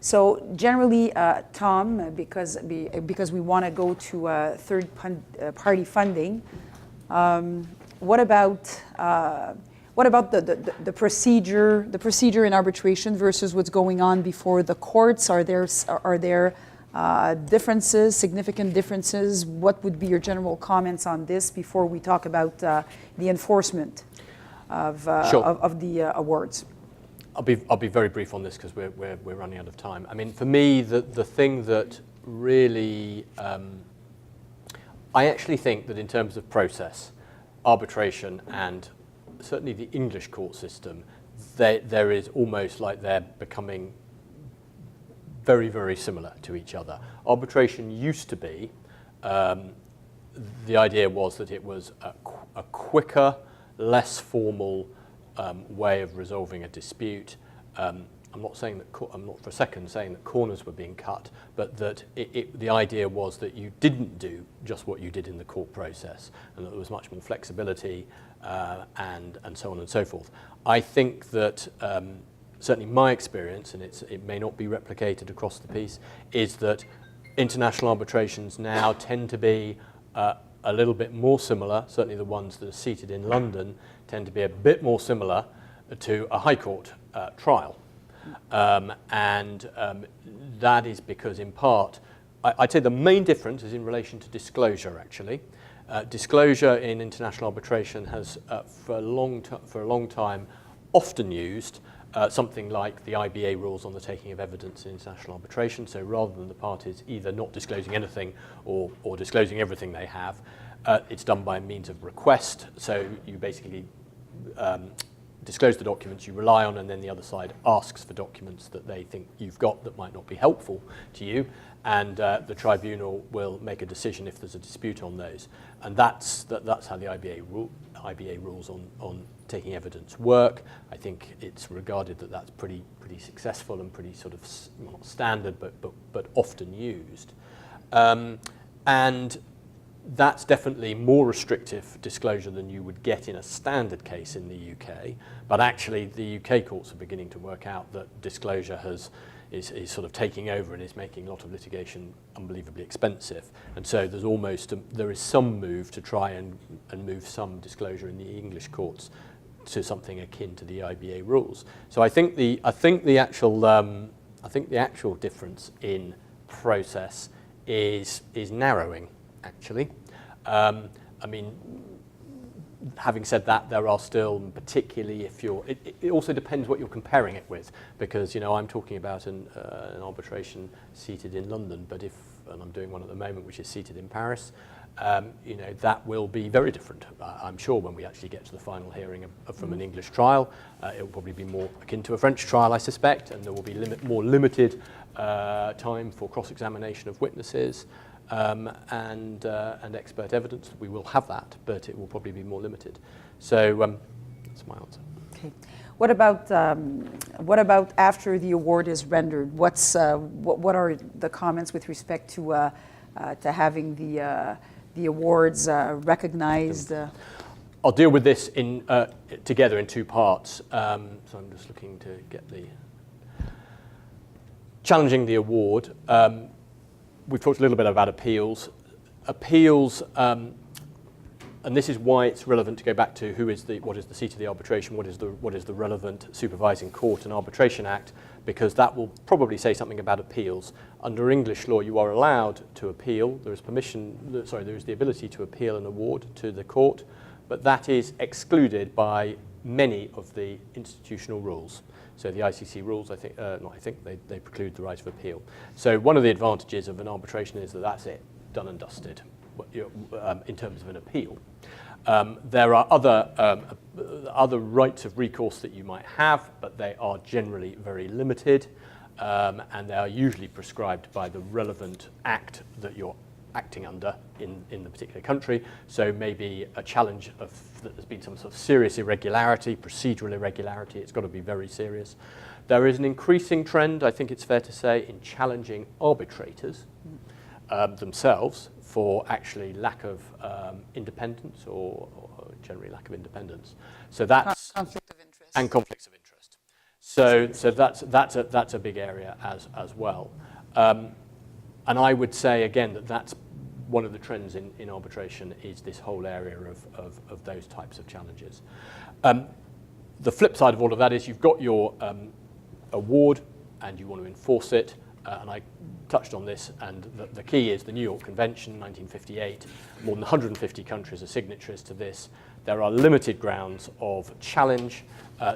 So generally, Tom, because we want to go to third-party funding, what about the procedure in arbitration versus what's going on before the courts? Are there differences, significant differences? What would be your general comments on this before we talk about the enforcement of the awards? I'll be very brief on this because we're running out of time. I mean, for me, the thing that really I actually think that in terms of process, arbitration and certainly the English court system, there is almost like they're becoming very, very similar to each other. Arbitration used to be, the idea was that it was a quicker, less formal way of resolving a dispute. I'm not for a second saying that corners were being cut, but that the idea was that you didn't do just what you did in the court process, and that there was much more flexibility and so on and so forth. I think that certainly my experience, and it may not be replicated across the piece, is that international arbitrations now tend to be a little bit more similar. Certainly the ones that are seated in London tend to be a bit more similar to a High Court trial. And that is because, in part, I'd say the main difference is in relation to disclosure, actually. Disclosure in international arbitration has, for a long time, often used something like the IBA rules on the taking of evidence in international arbitration. So rather than the parties either not disclosing anything or disclosing everything they have, it's done by means of request. So you basically disclose the documents you rely on, and then the other side asks for documents that they think you've got that might not be helpful to you, and the tribunal will make a decision if there's a dispute on those. And that's how the IBA IBA rules on taking evidence work. I think it's regarded that that's pretty successful and pretty sort of not standard, but often used. And that's definitely more restrictive disclosure than you would get in a standard case in the UK. But actually, the UK courts are beginning to work out that disclosure is sort of taking over and is making a lot of litigation unbelievably expensive. And so there is some move to try and move some disclosure in the English courts to something akin to the IBA rules. So I think the actual difference in process is narrowing, actually. I mean, having said that, there are still, particularly if you're, it also depends what you're comparing it with, because, you know, I'm talking about an arbitration seated in London, but and I'm doing one at the moment which is seated in Paris, you know, that will be very different. I'm sure when we actually get to the final hearing from an English trial, it will probably be more akin to a French trial, I suspect, and there will be more limited time for cross-examination of witnesses. And expert evidence. We will have that, but it will probably be more limited. So that's my answer. Okay. What about after the award is rendered? What are the comments with respect to having the awards recognized? I'll deal with this together in two parts. So I'm just looking to get the challenging the award. We've talked a little bit about appeals. Appeals, and this is why it's relevant to go back to what is the seat of the arbitration, what is the relevant supervising court and arbitration act, because that will probably say something about appeals. Under English law, you are allowed to appeal. There is the ability to appeal an award to the court, but that is excluded by many of the institutional rules. So the ICC rules, they preclude the right of appeal. So one of the advantages of an arbitration is that that's it, done and dusted, in terms of an appeal. There are other rights of recourse that you might have, but they are generally very limited, and they are usually prescribed by the relevant act that you're acting under in the particular country. So maybe a challenge that there's been some sort of serious irregularity, procedural irregularity, it's got to be very serious. There is an increasing trend, I think it's fair to say, in challenging arbitrators themselves for actually lack of independence or generally lack of independence. So that's Conflict of interest. and conflicts of interest. So that's a big area as well. And I would say, again, that that's one of the trends in arbitration is this whole area of those types of challenges. The flip side of all of that is you've got your award and you want to enforce it. And I touched on this, and the key is the New York Convention, 1958. More than 150 countries are signatories to this. There are limited grounds of challenge.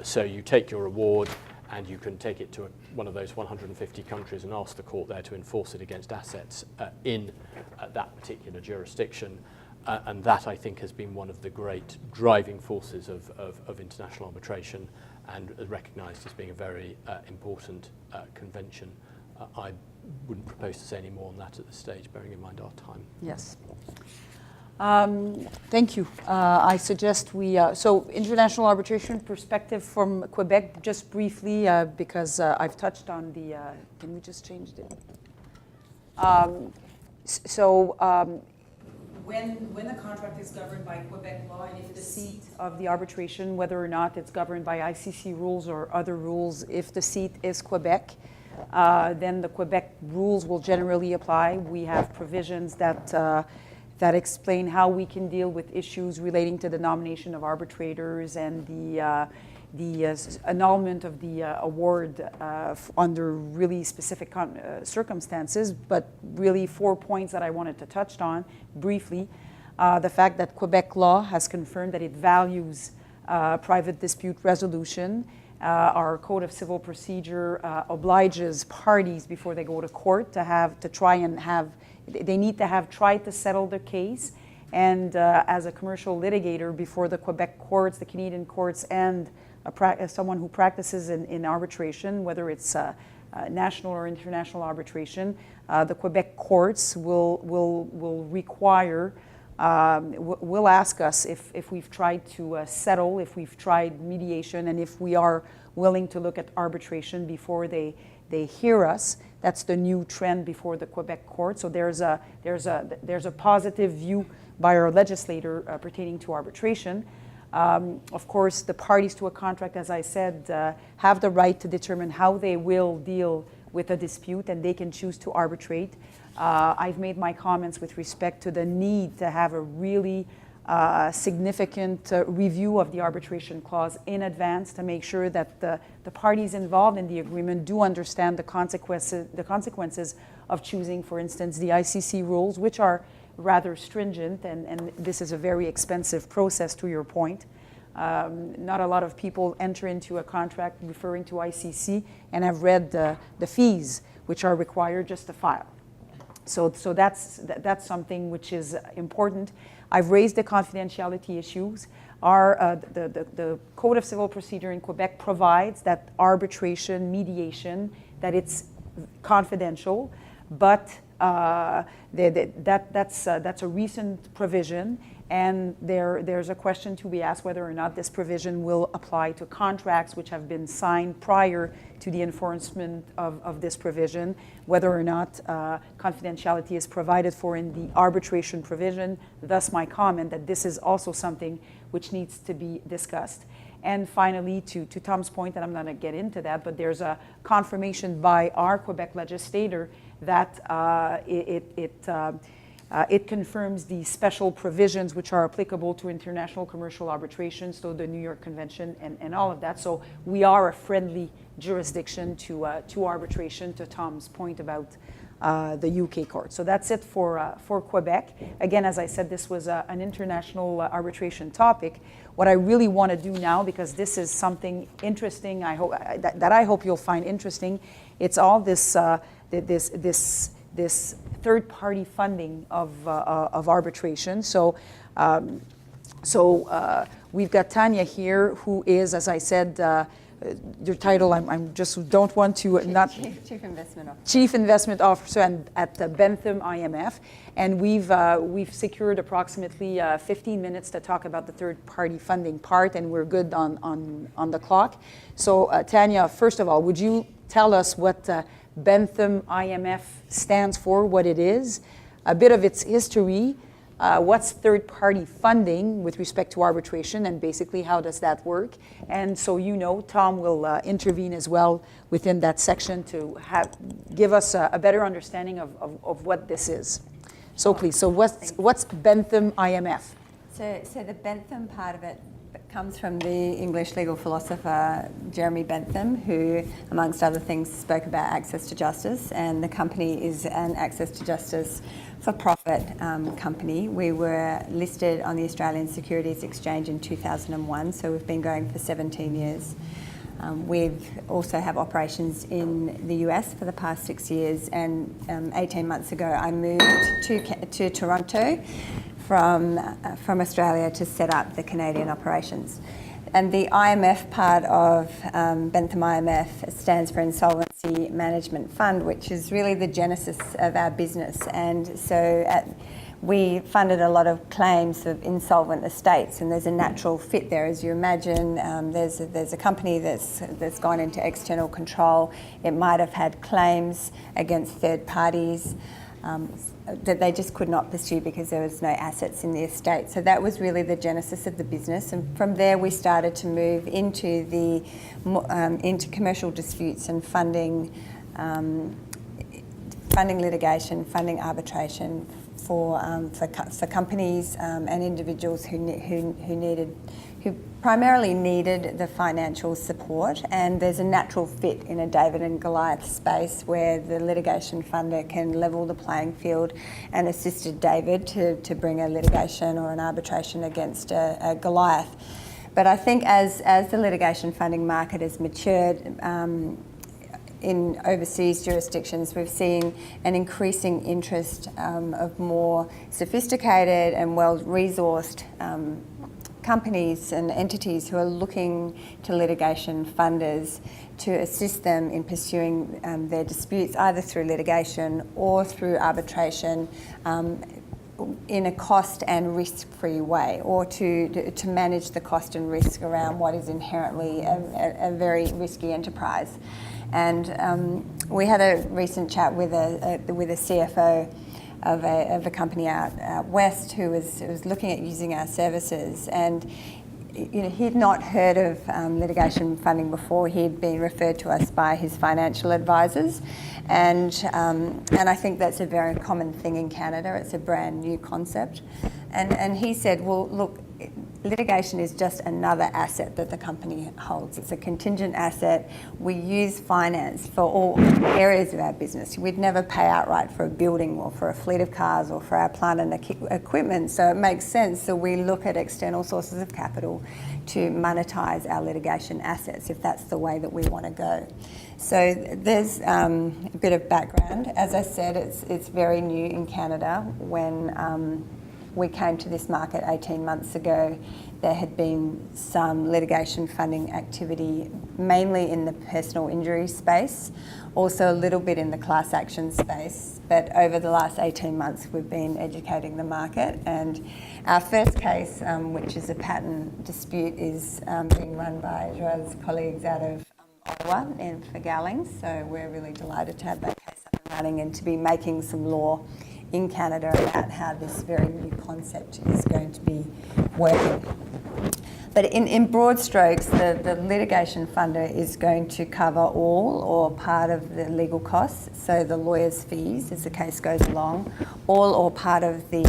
So you take your award, and you can take it to one of those 150 countries and ask the court there to enforce it against assets in that particular jurisdiction. And that, I think, has been one of the great driving forces of international arbitration and recognised as being a very important convention. I wouldn't propose to say any more on that at this stage, bearing in mind our time. Yes. Thank you. I suggest so international arbitration perspective from Quebec, just briefly, because I've touched on can we just change it? When the contract is governed by Quebec law, and if the seat of the arbitration, whether or not it's governed by ICC rules or other rules, if the seat is Quebec, then the Quebec rules will generally apply. We have provisions that explain how we can deal with issues relating to the nomination of arbitrators and the annulment of the award under really specific circumstances, but really 4 points that I wanted to touch on briefly. The fact that Quebec law has confirmed that it values private dispute resolution. Our Code of Civil Procedure obliges parties before they go to court they need to have tried to settle their case. And as a commercial litigator before the Quebec courts, the Canadian courts, and someone who practices in arbitration, whether it's national or international arbitration, the Quebec courts will require will ask us if we've tried to settle, if we've tried mediation, and if we are willing to look at arbitration before they hear us. That's the new trend before the Quebec court. So there's a positive view by our legislator pertaining to arbitration. Of course, the parties to a contract, as I said, have the right to determine how they will deal with a dispute, and they can choose to arbitrate. I've made my comments with respect to the need to have a really significant review of the arbitration clause in advance to make sure that the parties involved in the agreement do understand the consequences of choosing, for instance, the ICC rules, which are rather stringent, and this is a very expensive process, to your point. Not a lot of people enter into a contract referring to ICC and have read the fees which are required just to file. So that's something which is important. I've raised the confidentiality issues. The Code of Civil Procedure in Quebec provides that arbitration, mediation, that it's confidential, but that's a recent provision, and there's a question to be asked whether or not this provision will apply to contracts which have been signed prior to the enforcement of this provision, whether or not confidentiality is provided for in the arbitration provision. Thus my comment that this is also something which needs to be discussed. And finally, to Tom's point, and I'm not going to get into that, but there's a confirmation by our Quebec legislator that it confirms the special provisions which are applicable to international commercial arbitration, so the New York Convention and all of that. So we are a friendly jurisdiction to arbitration, to Tom's point about the UK court. So that's it for Quebec. Again, as I said, this was an international arbitration topic. What I really want to do now, because this is something interesting, I hope that I hope you'll find interesting, it's all this third-party funding of arbitration. So we've got Tanya here, who is, as I said, your title, I'm just don't want to not Chief Investment Officer. Chief Investment Officer at the Bentham IMF, and we've secured approximately 15 minutes to talk about the third-party funding part, and we're good on the clock. So Tanya, first of all, would you tell us what Bentham IMF stands for, what it is, a bit of its history, what's third-party funding with respect to arbitration, and basically how does that work? And so Tom will intervene as well within that section to give us a better understanding of what this is. So please, so what's Bentham IMF? So the Bentham part of it comes from the English legal philosopher Jeremy Bentham, who, amongst other things, spoke about access to justice, and the company is an access to justice for-profit company. We were listed on the Australian Securities Exchange in 2001, so we've been going for 17 years. We've also have operations in the US for the past 6 years, and 18 months ago I moved to Toronto from Australia to set up the Canadian operations. And the IMF part of Bentham IMF stands for Insolvency Management Fund, which is really the genesis of our business. And so we funded a lot of claims of insolvent estates, and there's a natural fit there. As you imagine, there's a company that's gone into external control. It might have had claims against third parties that they just could not pursue because there was no assets in the estate. So that was really the genesis of the business, and from there we started to move into into commercial disputes and funding litigation, funding arbitration for companies and individuals who primarily needed the financial support. And there's a natural fit in a David and Goliath space where the litigation funder can level the playing field and assisted David to bring a litigation or an arbitration against a Goliath. But I think as the litigation funding market has matured in overseas jurisdictions, we've seen an increasing interest of more sophisticated and well-resourced companies and entities who are looking to litigation funders to assist them in pursuing their disputes, either through litigation or through arbitration, in a cost and risk-free way, or to manage the cost and risk around what is inherently a very risky enterprise. And we had a recent chat with a CFO of a company out west who was looking at using our services, and he'd not heard of litigation funding before. He'd been referred to us by his financial advisors, and I think that's a very common thing in Canada. It's a brand new concept, and he said, well, look, litigation is just another asset that the company holds. It's a contingent asset. We use finance for all areas of our business. We'd never pay outright for a building or for a fleet of cars or for our plant and equipment, so it makes sense. So we look at external sources of capital to monetize our litigation assets if that's the way that we want to go. So there's a bit of background. As I said, it's very new in Canada. When we came to this market 18 months ago, there had been some litigation funding activity, mainly in the personal injury space, also a little bit in the class action space. But over the last 18 months, we've been educating the market. And our first case, which is a patent dispute, is being run by Joel's colleagues out of Ottawa for Gowling. So we're really delighted to have that case up and running and to be making some law in Canada about how this very new concept is going to be working. But in broad strokes, the litigation funder is going to cover all or part of the legal costs, so the lawyer's fees as the case goes along, all or part of the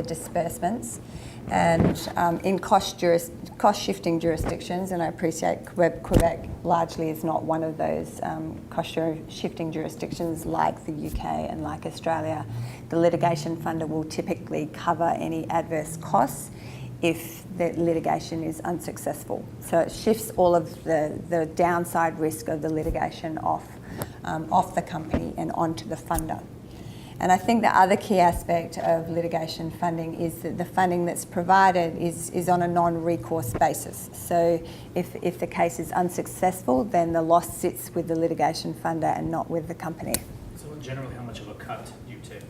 disbursements. And in cost-shifting jurisdictions, and I appreciate Quebec largely is not one of those cost-shifting jurisdictions like the UK and like Australia, the litigation funder will typically cover any adverse costs if the litigation is unsuccessful. So it shifts all of the downside risk of the litigation off the company and onto the funder. And I think the other key aspect of litigation funding is that the funding that's provided is on a non-recourse basis. So if the case is unsuccessful, then the loss sits with the litigation funder and not with the company. So generally, how much of a cut do you take?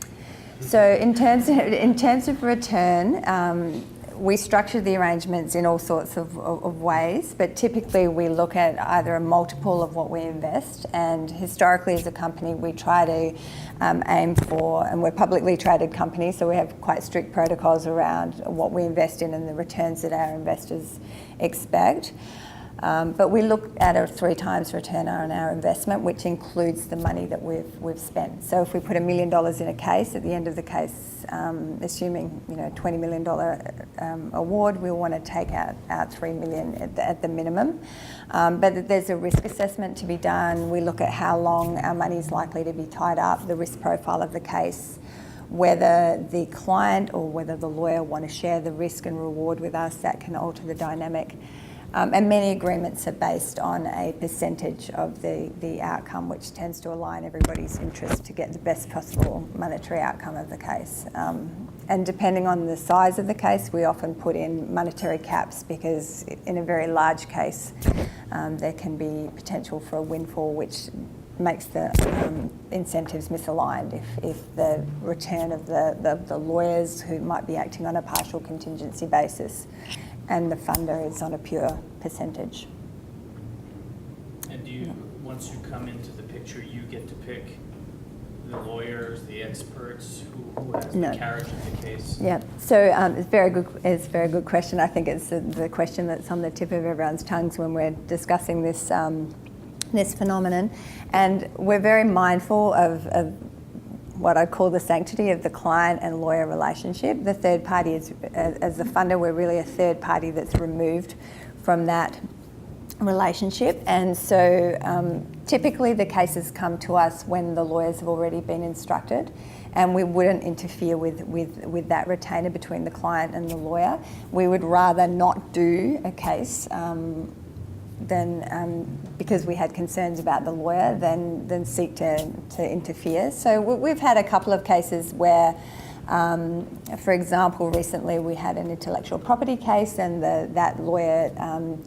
So in terms of return, we structure the arrangements in all sorts of ways, but typically we look at either a multiple of what we invest, and historically as a company we try to aim for, and we're a publicly traded company, so we have quite strict protocols around what we invest in and the returns that our investors expect. But we look at a 3 times return on our investment, which includes the money that we've spent. So if we put $1 million in a case, at the end of the case, assuming $20 million award, we want to take out $3 million at the minimum. But there's a risk assessment to be done. We look at how long our money is likely to be tied up, the risk profile of the case, whether the client or whether the lawyer want to share the risk and reward with us. That can alter the dynamic. And many agreements are based on a percentage of the outcome, which tends to align everybody's interest to get the best possible monetary outcome of the case. And depending on the size of the case, we often put in monetary caps, because in a very large case, there can be potential for a windfall, which makes the incentives misaligned if the return of the lawyers who might be acting on a partial contingency basis and the funder is on a pure percentage. And do you, once you come into the picture, you get to pick the lawyers, the experts, who has the carriage of the case? Yeah, so it's a very good question. I think it's the question that's on the tip of everyone's tongues when we're discussing this this phenomenon, and we're very mindful of what I call the sanctity of the client and lawyer relationship. The third party is, as the funder, we're really a third party that's removed from that relationship. And so typically the cases come to us when the lawyers have already been instructed, and we wouldn't interfere with that retainer between the client and the lawyer. We would rather not do a case because we had concerns about the lawyer, than seek to interfere. So we've had a couple of cases where For example, recently we had an intellectual property case, and that lawyer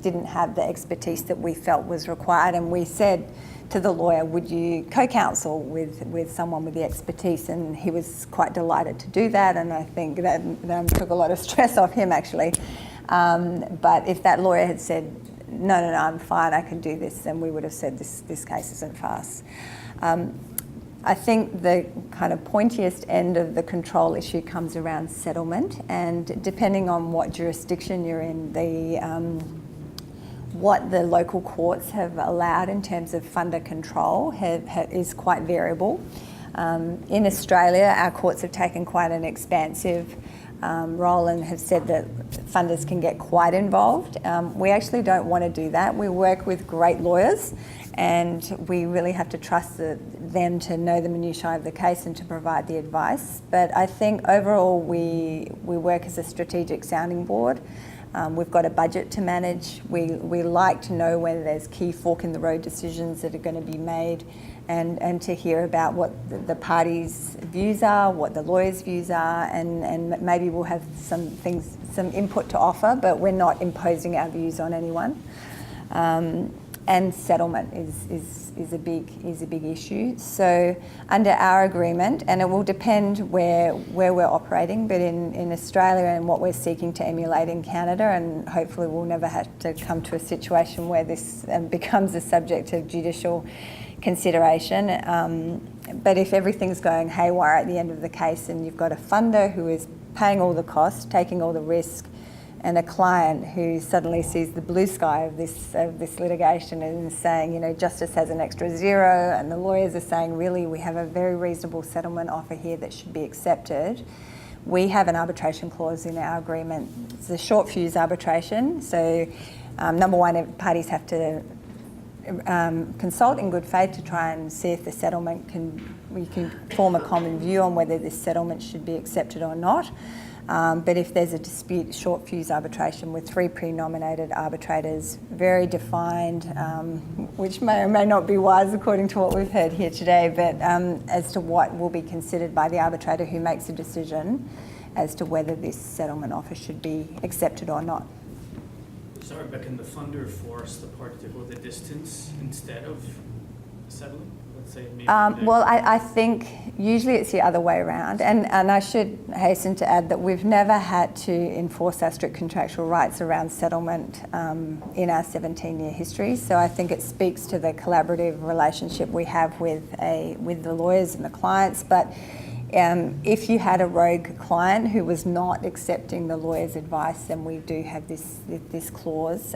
didn't have the expertise that we felt was required, and we said to the lawyer, would you co-counsel with someone with the expertise? And he was quite delighted to do that, and I think that took a lot of stress off him, actually. But if that lawyer had said, no, I'm fine, I can do this, then we would have said this case isn't for us. I think the kind of pointiest end of the control issue comes around settlement, and depending on what jurisdiction you're in, what the local courts have allowed in terms of funder control is quite variable. In Australia, our courts have taken quite an expansive role and have said that funders can get quite involved. We actually don't want to do that. We work with great lawyers, and we really have to trust them to know the minutiae of the case and to provide the advice. But I think overall we work as a strategic sounding board. We've got a budget to manage. We like to know whether there's key fork in the road decisions that are going to be made, and to hear about what the parties' views are, what the lawyers' views are, and maybe we'll have some input to offer, but we're not imposing our views on anyone. And settlement is a big issue. So under our agreement, and it will depend where we're operating, but in Australia and what we're seeking to emulate in Canada, and hopefully we'll never have to come to a situation where this becomes a subject of judicial consideration. But if everything's going haywire at the end of the case, and you've got a funder who is paying all the costs, taking all the risk, and a client who suddenly sees the blue sky of this litigation and is saying, justice has an extra zero, and the lawyers are saying, really, we have a very reasonable settlement offer here that should be accepted. We have an arbitration clause in our agreement. It's a short fuse arbitration. So, number one, parties have to consult in good faith to try and see if the settlement we can form a common view on whether this settlement should be accepted or not. But if there's a dispute, short fuse arbitration with 3 pre-nominated arbitrators, very defined, which may or may not be wise according to what we've heard here today, but as to what will be considered by the arbitrator who makes a decision as to whether this settlement offer should be accepted or not. Sorry, but can the funder force the party to go the distance instead of settling? Let's say maybe well, I think usually it's the other way around. And I should hasten to add that we've never had to enforce our strict contractual rights around settlement in our 17-year history. So I think it speaks to the collaborative relationship we have with the lawyers and the clients. But if you had a rogue client who was not accepting the lawyer's advice, then we do have this clause.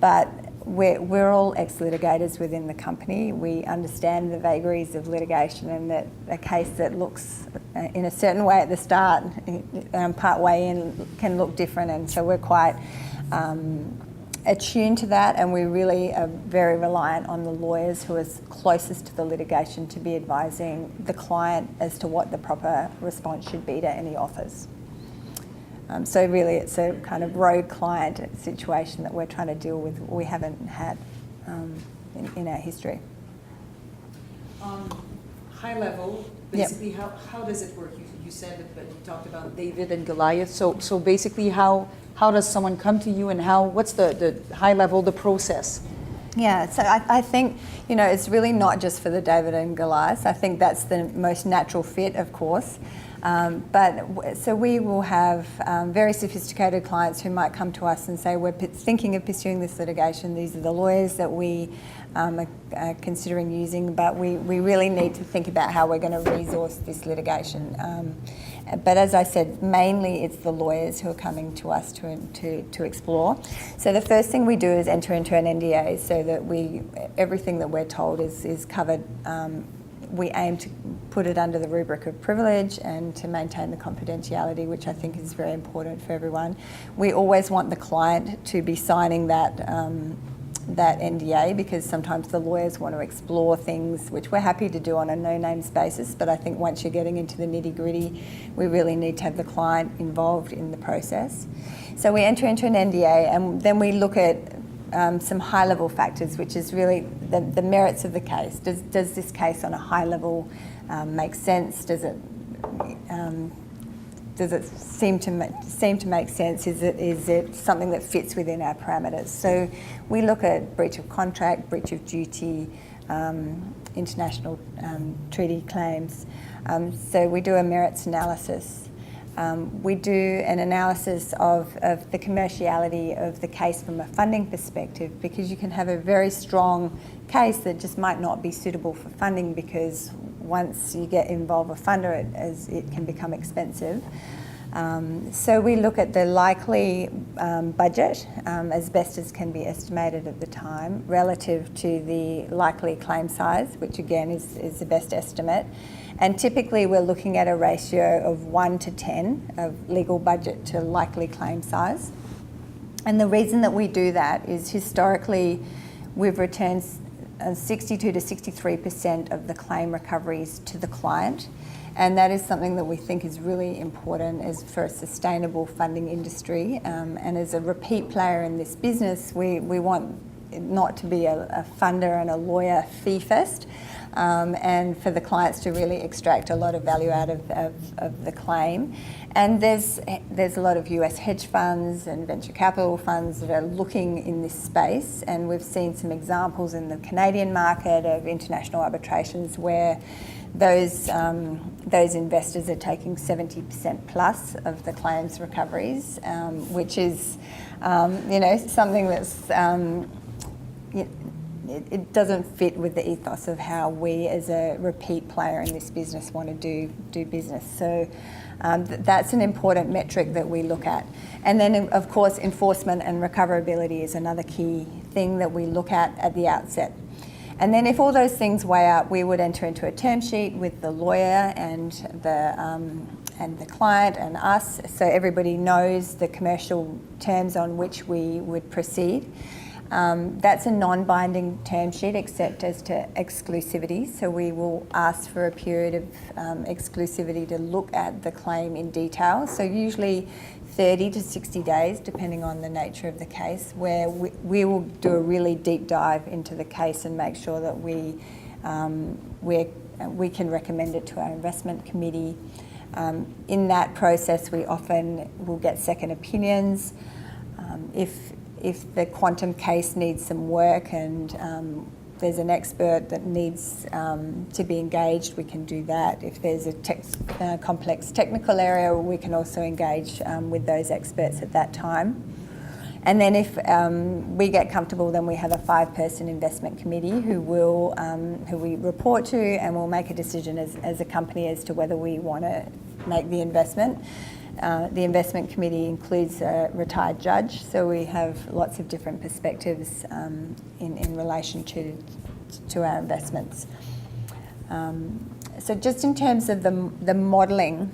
But we're all ex-litigators within the company. We understand the vagaries of litigation, and that a case that looks in a certain way at the start, part way in, can look different. And so we're quite attuned to that, and we really are very reliant on the lawyers who are closest to the litigation to be advising the client as to what the proper response should be to any offers. So really it's a kind of rogue client situation that we're trying to deal with, we haven't had in our history. High level, basically, how does it work? You said it, but you talked about David and Goliath. So basically, how does someone come to you, and what's the high level, the process? Yeah, so I think, it's really not just for the David and Goliath. I think that's the most natural fit, of course. So we will have very sophisticated clients who might come to us and say, we're thinking of pursuing this litigation. These are the lawyers that we are considering using, but we really need to think about how we're going to resource this litigation. But as I said, mainly it's the lawyers who are coming to us to explore. So the first thing we do is enter into an NDA so that everything that we're told is covered. We aim to put it under the rubric of privilege and to maintain the confidentiality, which I think is very important for everyone. We always want the client to be signing that NDA, because sometimes the lawyers want to explore things, which we're happy to do on a no-names basis, but I think once you're getting into the nitty-gritty, we really need to have the client involved in the process. So we enter into an NDA, and then we look at some high-level factors, which is really the merits of the case. Does this case on a high level make sense? Does it does it seem to make sense? Is it something that fits within our parameters? So we look at breach of contract, breach of duty, international treaty claims. So we do a merits analysis. We do an analysis of the commerciality of the case from a funding perspective, because you can have a very strong case that just might not be suitable for funding, because once you get involved with funder, it can become expensive. So we look at the likely budget as best as can be estimated at the time relative to the likely claim size, which again is the best estimate. And typically we're looking at a ratio of 1 to 10 of legal budget to likely claim size. And the reason that we do that is historically we've returned 62 to 63% of the claim recoveries to the client. And that is something that we think is really important as for a sustainable funding industry. And as a repeat player in this business, we want it not to be a funder and a lawyer fee fest, and for the clients to really extract a lot of value out of the claim. And there's a lot of US hedge funds and venture capital funds that are looking in this space, and we've seen some examples in the Canadian market of international arbitrations where those investors are taking 70% plus of the claims recoveries, which is, something that's it doesn't fit with the ethos of how we as a repeat player in this business want to do business. So that's an important metric that we look at. And then of course enforcement and recoverability is another key thing that we look at the outset. And then if all those things weigh up, we would enter into a term sheet with the lawyer and the client and us, so everybody knows the commercial terms on which we would proceed. That's a non-binding term sheet except as to exclusivity, so we will ask for a period of exclusivity to look at the claim in detail, so usually 30 to 60 days depending on the nature of the case, where we will do a really deep dive into the case and make sure that we can recommend it to our investment committee. In that process we often will get second opinions. If the quantum case needs some work and there's an expert that needs to be engaged, we can do that. If there's a complex technical area, we can also engage with those experts at that time. And then if we get comfortable, then we have a 5-person investment committee who we report to, and we'll make a decision as a company as to whether we want to make the investment. The investment committee includes a retired judge, so we have lots of different perspectives in relation to our investments. So just in terms of the modelling,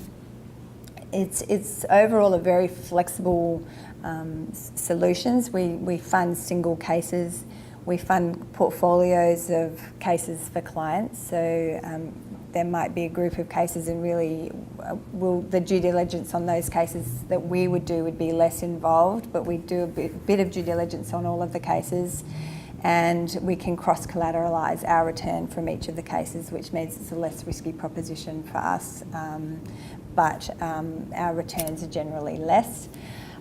it's overall a very flexible solutions. We fund single cases, we fund portfolios of cases for clients, so there might be a group of cases, and really the due diligence on those cases that we would do would be less involved, but we do a bit of due diligence on all of the cases, and we can cross-collateralise our return from each of the cases, which means it's a less risky proposition for us, but our returns are generally less.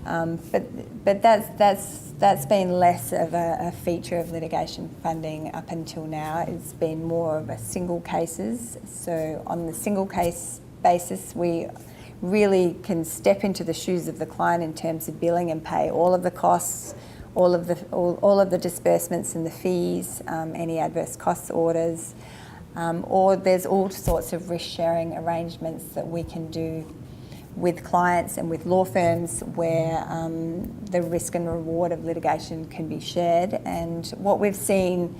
But that's been less of a feature of litigation funding up until now. It's been more of a single cases. So on the single case basis, we really can step into the shoes of the client in terms of billing and pay all of the costs, all of the disbursements and the fees, any adverse costs orders, or there's all sorts of risk sharing arrangements that we can do with clients and with law firms where the risk and reward of litigation can be shared. And what we've seen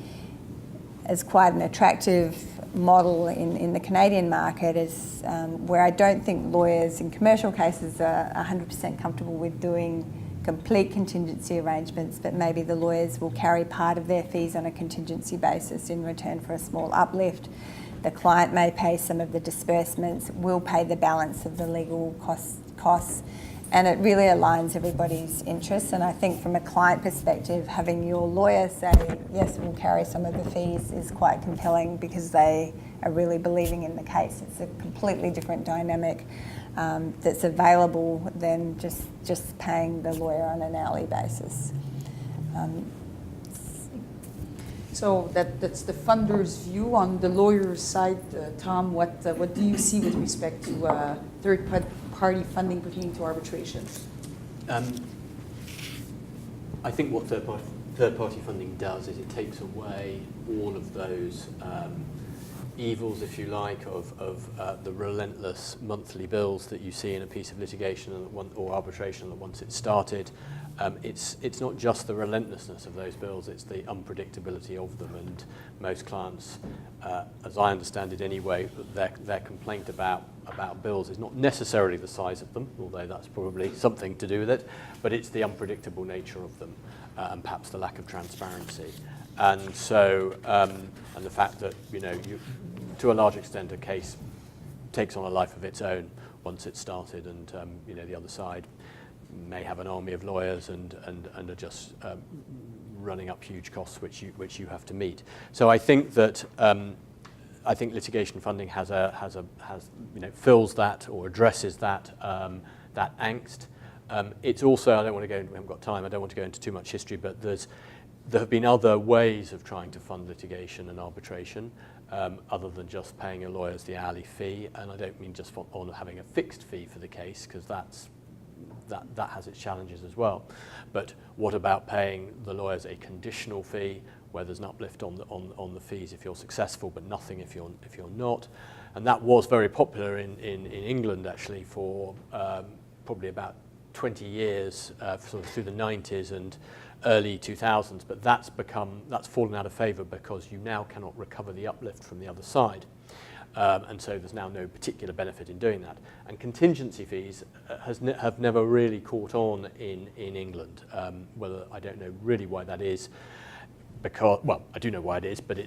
as quite an attractive model in the Canadian market is where I don't think lawyers in commercial cases are 100% comfortable with doing complete contingency arrangements, but maybe the lawyers will carry part of their fees on a contingency basis in return for a small uplift. The client may pay some of the disbursements, we'll pay the balance of the legal costs, And it really aligns everybody's interests. And I think from a client perspective, having your lawyer say, yes, we'll carry some of the fees is quite compelling because they are really believing in the case. It's a completely different dynamic that's available than just paying the lawyer on an hourly basis. So that's the funder's view. On the lawyer's side, Tom, what do you see with respect to third-party funding pertaining to arbitration? I think what third-party funding does is it takes away all of those evils, if you like, of the relentless monthly bills that you see in a piece of litigation or arbitration that once it's started. It's not just the relentlessness of those bills, it's the unpredictability of them, and most clients, as I understand it anyway, their complaint about bills is not necessarily the size of them, although that's probably something to do with it, but it's the unpredictable nature of them and perhaps the lack of transparency. And so, and the fact that, to a large extent, a case takes on a life of its own once it's started, and the other side may have an army of lawyers and are just running up huge costs which you have to meet. So I think that litigation funding fills that or addresses that angst. It's also, we haven't got time, I don't want to go into too much history, but there have been other ways of trying to fund litigation and arbitration other than just paying your lawyers the hourly fee, and I don't mean just on having a fixed fee for the case, because that has its challenges as well. But what about paying the lawyers a conditional fee where there's an uplift on the fees if you're successful, but nothing if you're not? And that was very popular in England actually for probably about 20 years, sort of through the 90s and early 2000s. But that's fallen out of favour because you now cannot recover the uplift from the other side. And so there's now no particular benefit in doing that. And contingency fees have never really caught on in England. Whether I don't know really why that is, because, well, I do know why it is, but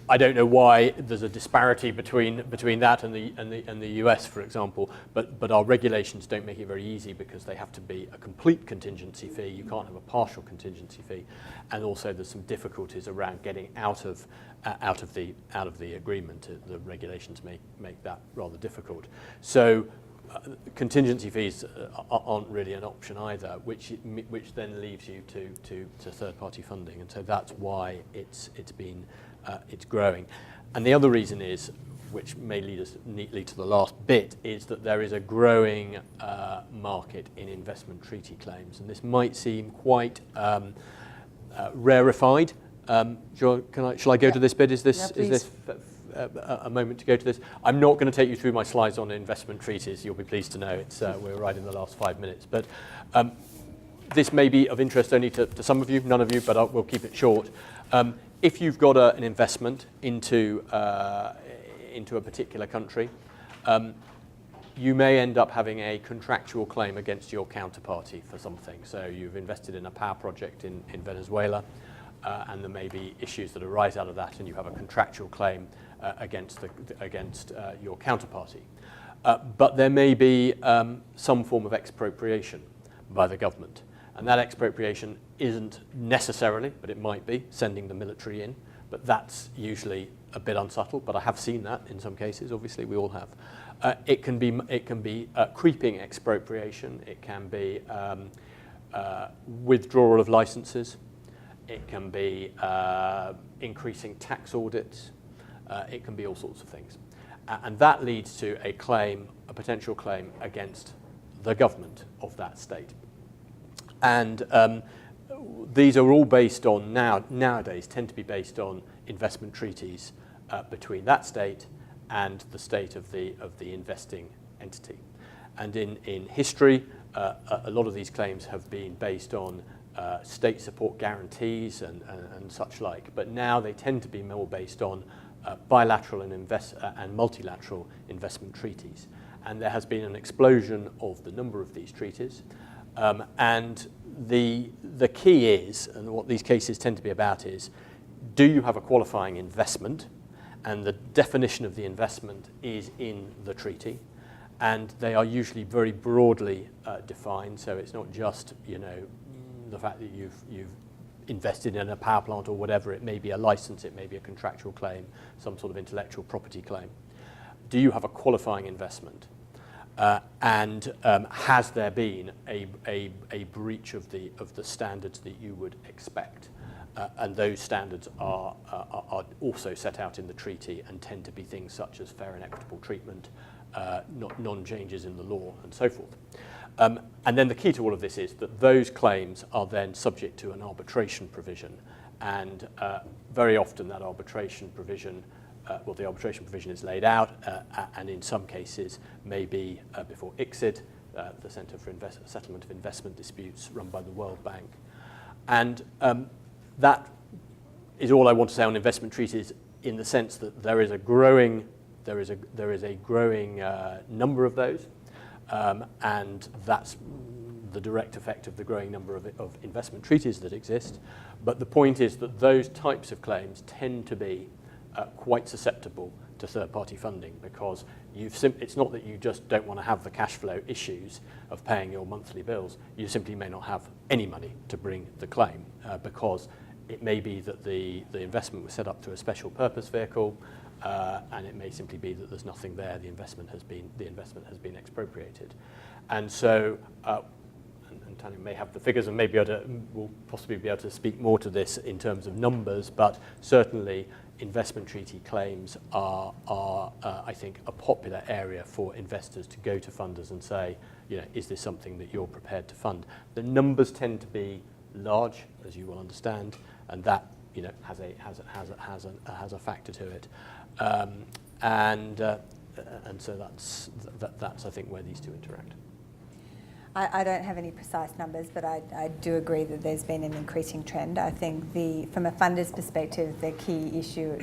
I don't know why there's a disparity between that and the US, for example. But our regulations don't make it very easy because they have to be a complete contingency fee. You can't have a partial contingency fee, and also there's some difficulties around getting out of the agreement. The regulations make that rather difficult. So contingency fees aren't really an option either, which then leaves you to third-party funding, and so that's why it's growing. And the other reason is, which may lead us neatly to the last bit, is that there is a growing market in investment treaty claims, and this might seem quite rarefied. Shall I go to this bit? Is this a moment to go to this? I'm not going to take you through my slides on investment treaties. You'll be pleased to know we're right in the last 5 minutes. But this may be of interest only to some of you, none of you, but we'll keep it short. If you've got an investment into a particular country, you may end up having a contractual claim against your counterparty for something. So you've invested in a power project in Venezuela, and there may be issues that arise out of that, and you have a contractual claim against your counterparty. But there may be some form of expropriation by the government, and that expropriation isn't necessarily, but it might be, sending the military in, but that's usually a bit unsubtle, but I have seen that in some cases. Obviously we all have. It can be creeping expropriation. It can be withdrawal of licenses. It can be increasing tax audits. It can be all sorts of things. And that leads to a potential claim against the government of that state. And these are all based on, nowadays, tend to be based on investment treaties between that state and the state of the investing entity. And in history, a lot of these claims have been based on state support guarantees and such like, but now they tend to be more based on bilateral and multilateral investment treaties. And there has been an explosion of the number of these treaties. And the key is, and what these cases tend to be about is, do you have a qualifying investment? And the definition of the investment is in the treaty. and they are usually very broadly defined. So it's not just, the fact that you've invested in a power plant or whatever. It may be a license, it may be a contractual claim, some sort of intellectual property claim. Do you have a qualifying investment? And has there been a breach of the standards that you would expect? And those standards are also set out in the treaty and tend to be things such as fair and equitable treatment, non-changes in the law, and so forth. And then the key to all of this is that those claims are then subject to an arbitration provision, and very often that arbitration provision, the arbitration provision is laid out, and in some cases may be before ICSID, the Centre for Settlement of Investment Disputes, run by the World Bank. And that is all I want to say on investment treaties, in the sense that there is a growing number of those, and that's the direct effect of the growing number of investment treaties that exist. But the point is that those types of claims tend to be quite susceptible to third-party funding, because it's not that you just don't want to have the cash flow issues of paying your monthly bills. You simply may not have any money to bring the claim, because it may be that the investment was set up through a special purpose vehicle, and it may simply be that there's nothing there. The investment has been expropriated, and so. And Tanya may have the figures, and maybe will possibly be able to speak more to this in terms of numbers, but certainly investment treaty claims are I think, a popular area for investors to go to funders and say, is this something that you're prepared to fund? The numbers tend to be large, as you will understand, and that has a factor to it, and so that's I think where these two interact. I don't have any precise numbers, but I do agree that there's been an increasing trend. I think from a funder's perspective, the key issue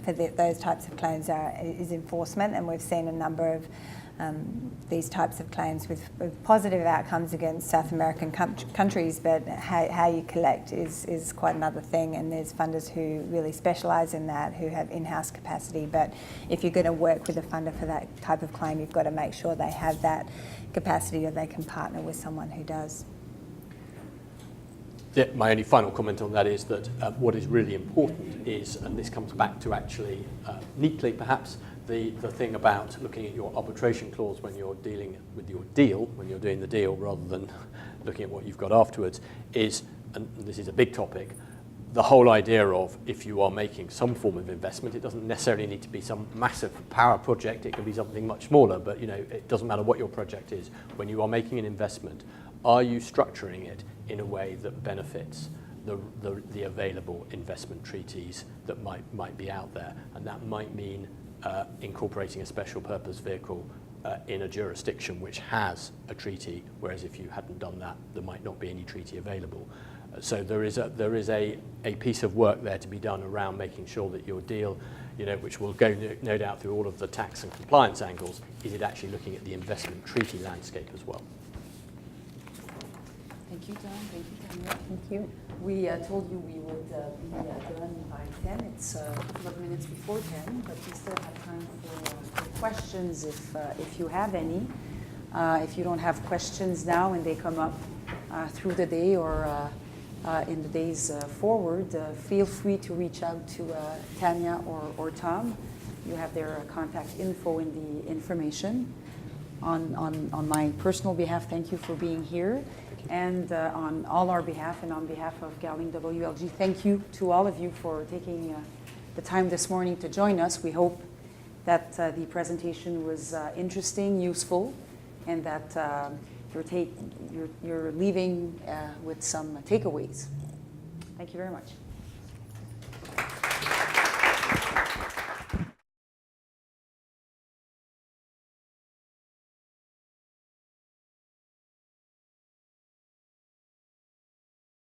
for those types of claims is enforcement, and we've seen a number of these types of claims with positive outcomes against South American countries, but how you collect is quite another thing, and there's funders who really specialise in that, who have in-house capacity. But if you're going to work with a funder for that type of claim, you've got to make sure they have that capacity, or they can partner with someone who does. Yeah, my only final comment on that is that what is really important is, and this comes back to actually neatly perhaps, the thing about looking at your arbitration clause when you're dealing with your deal, when you're doing the deal, rather than looking at what you've got afterwards, is, and this is a big topic, the whole idea of, if you are making some form of investment, it doesn't necessarily need to be some massive power project, it can be something much smaller, but it doesn't matter what your project is. When you are making an investment, are you structuring it in a way that benefits the available investment treaties that might be out there? And that might mean incorporating a special purpose vehicle in a jurisdiction which has a treaty, whereas if you hadn't done that, there might not be any treaty available. So there is a piece of work there to be done around making sure that your deal, which will go no doubt through all of the tax and compliance angles, is it actually looking at the investment treaty landscape as well. Thank you, Tom. Thank you, Tanya. Thank you. We told you we would be done by 10. It's a couple of minutes before 10, but we still have time for questions if you have any. If you don't have questions now and they come up through the day or in the days forward, feel free to reach out to Tanya or Tom. You have their contact info in the information. On my personal behalf, thank you for being here. And on all our behalf and on behalf of Gowling WLG, thank you to all of you for taking the time this morning to join us. We hope that the presentation was interesting, useful, and that you're leaving with some takeaways. Thank you very much.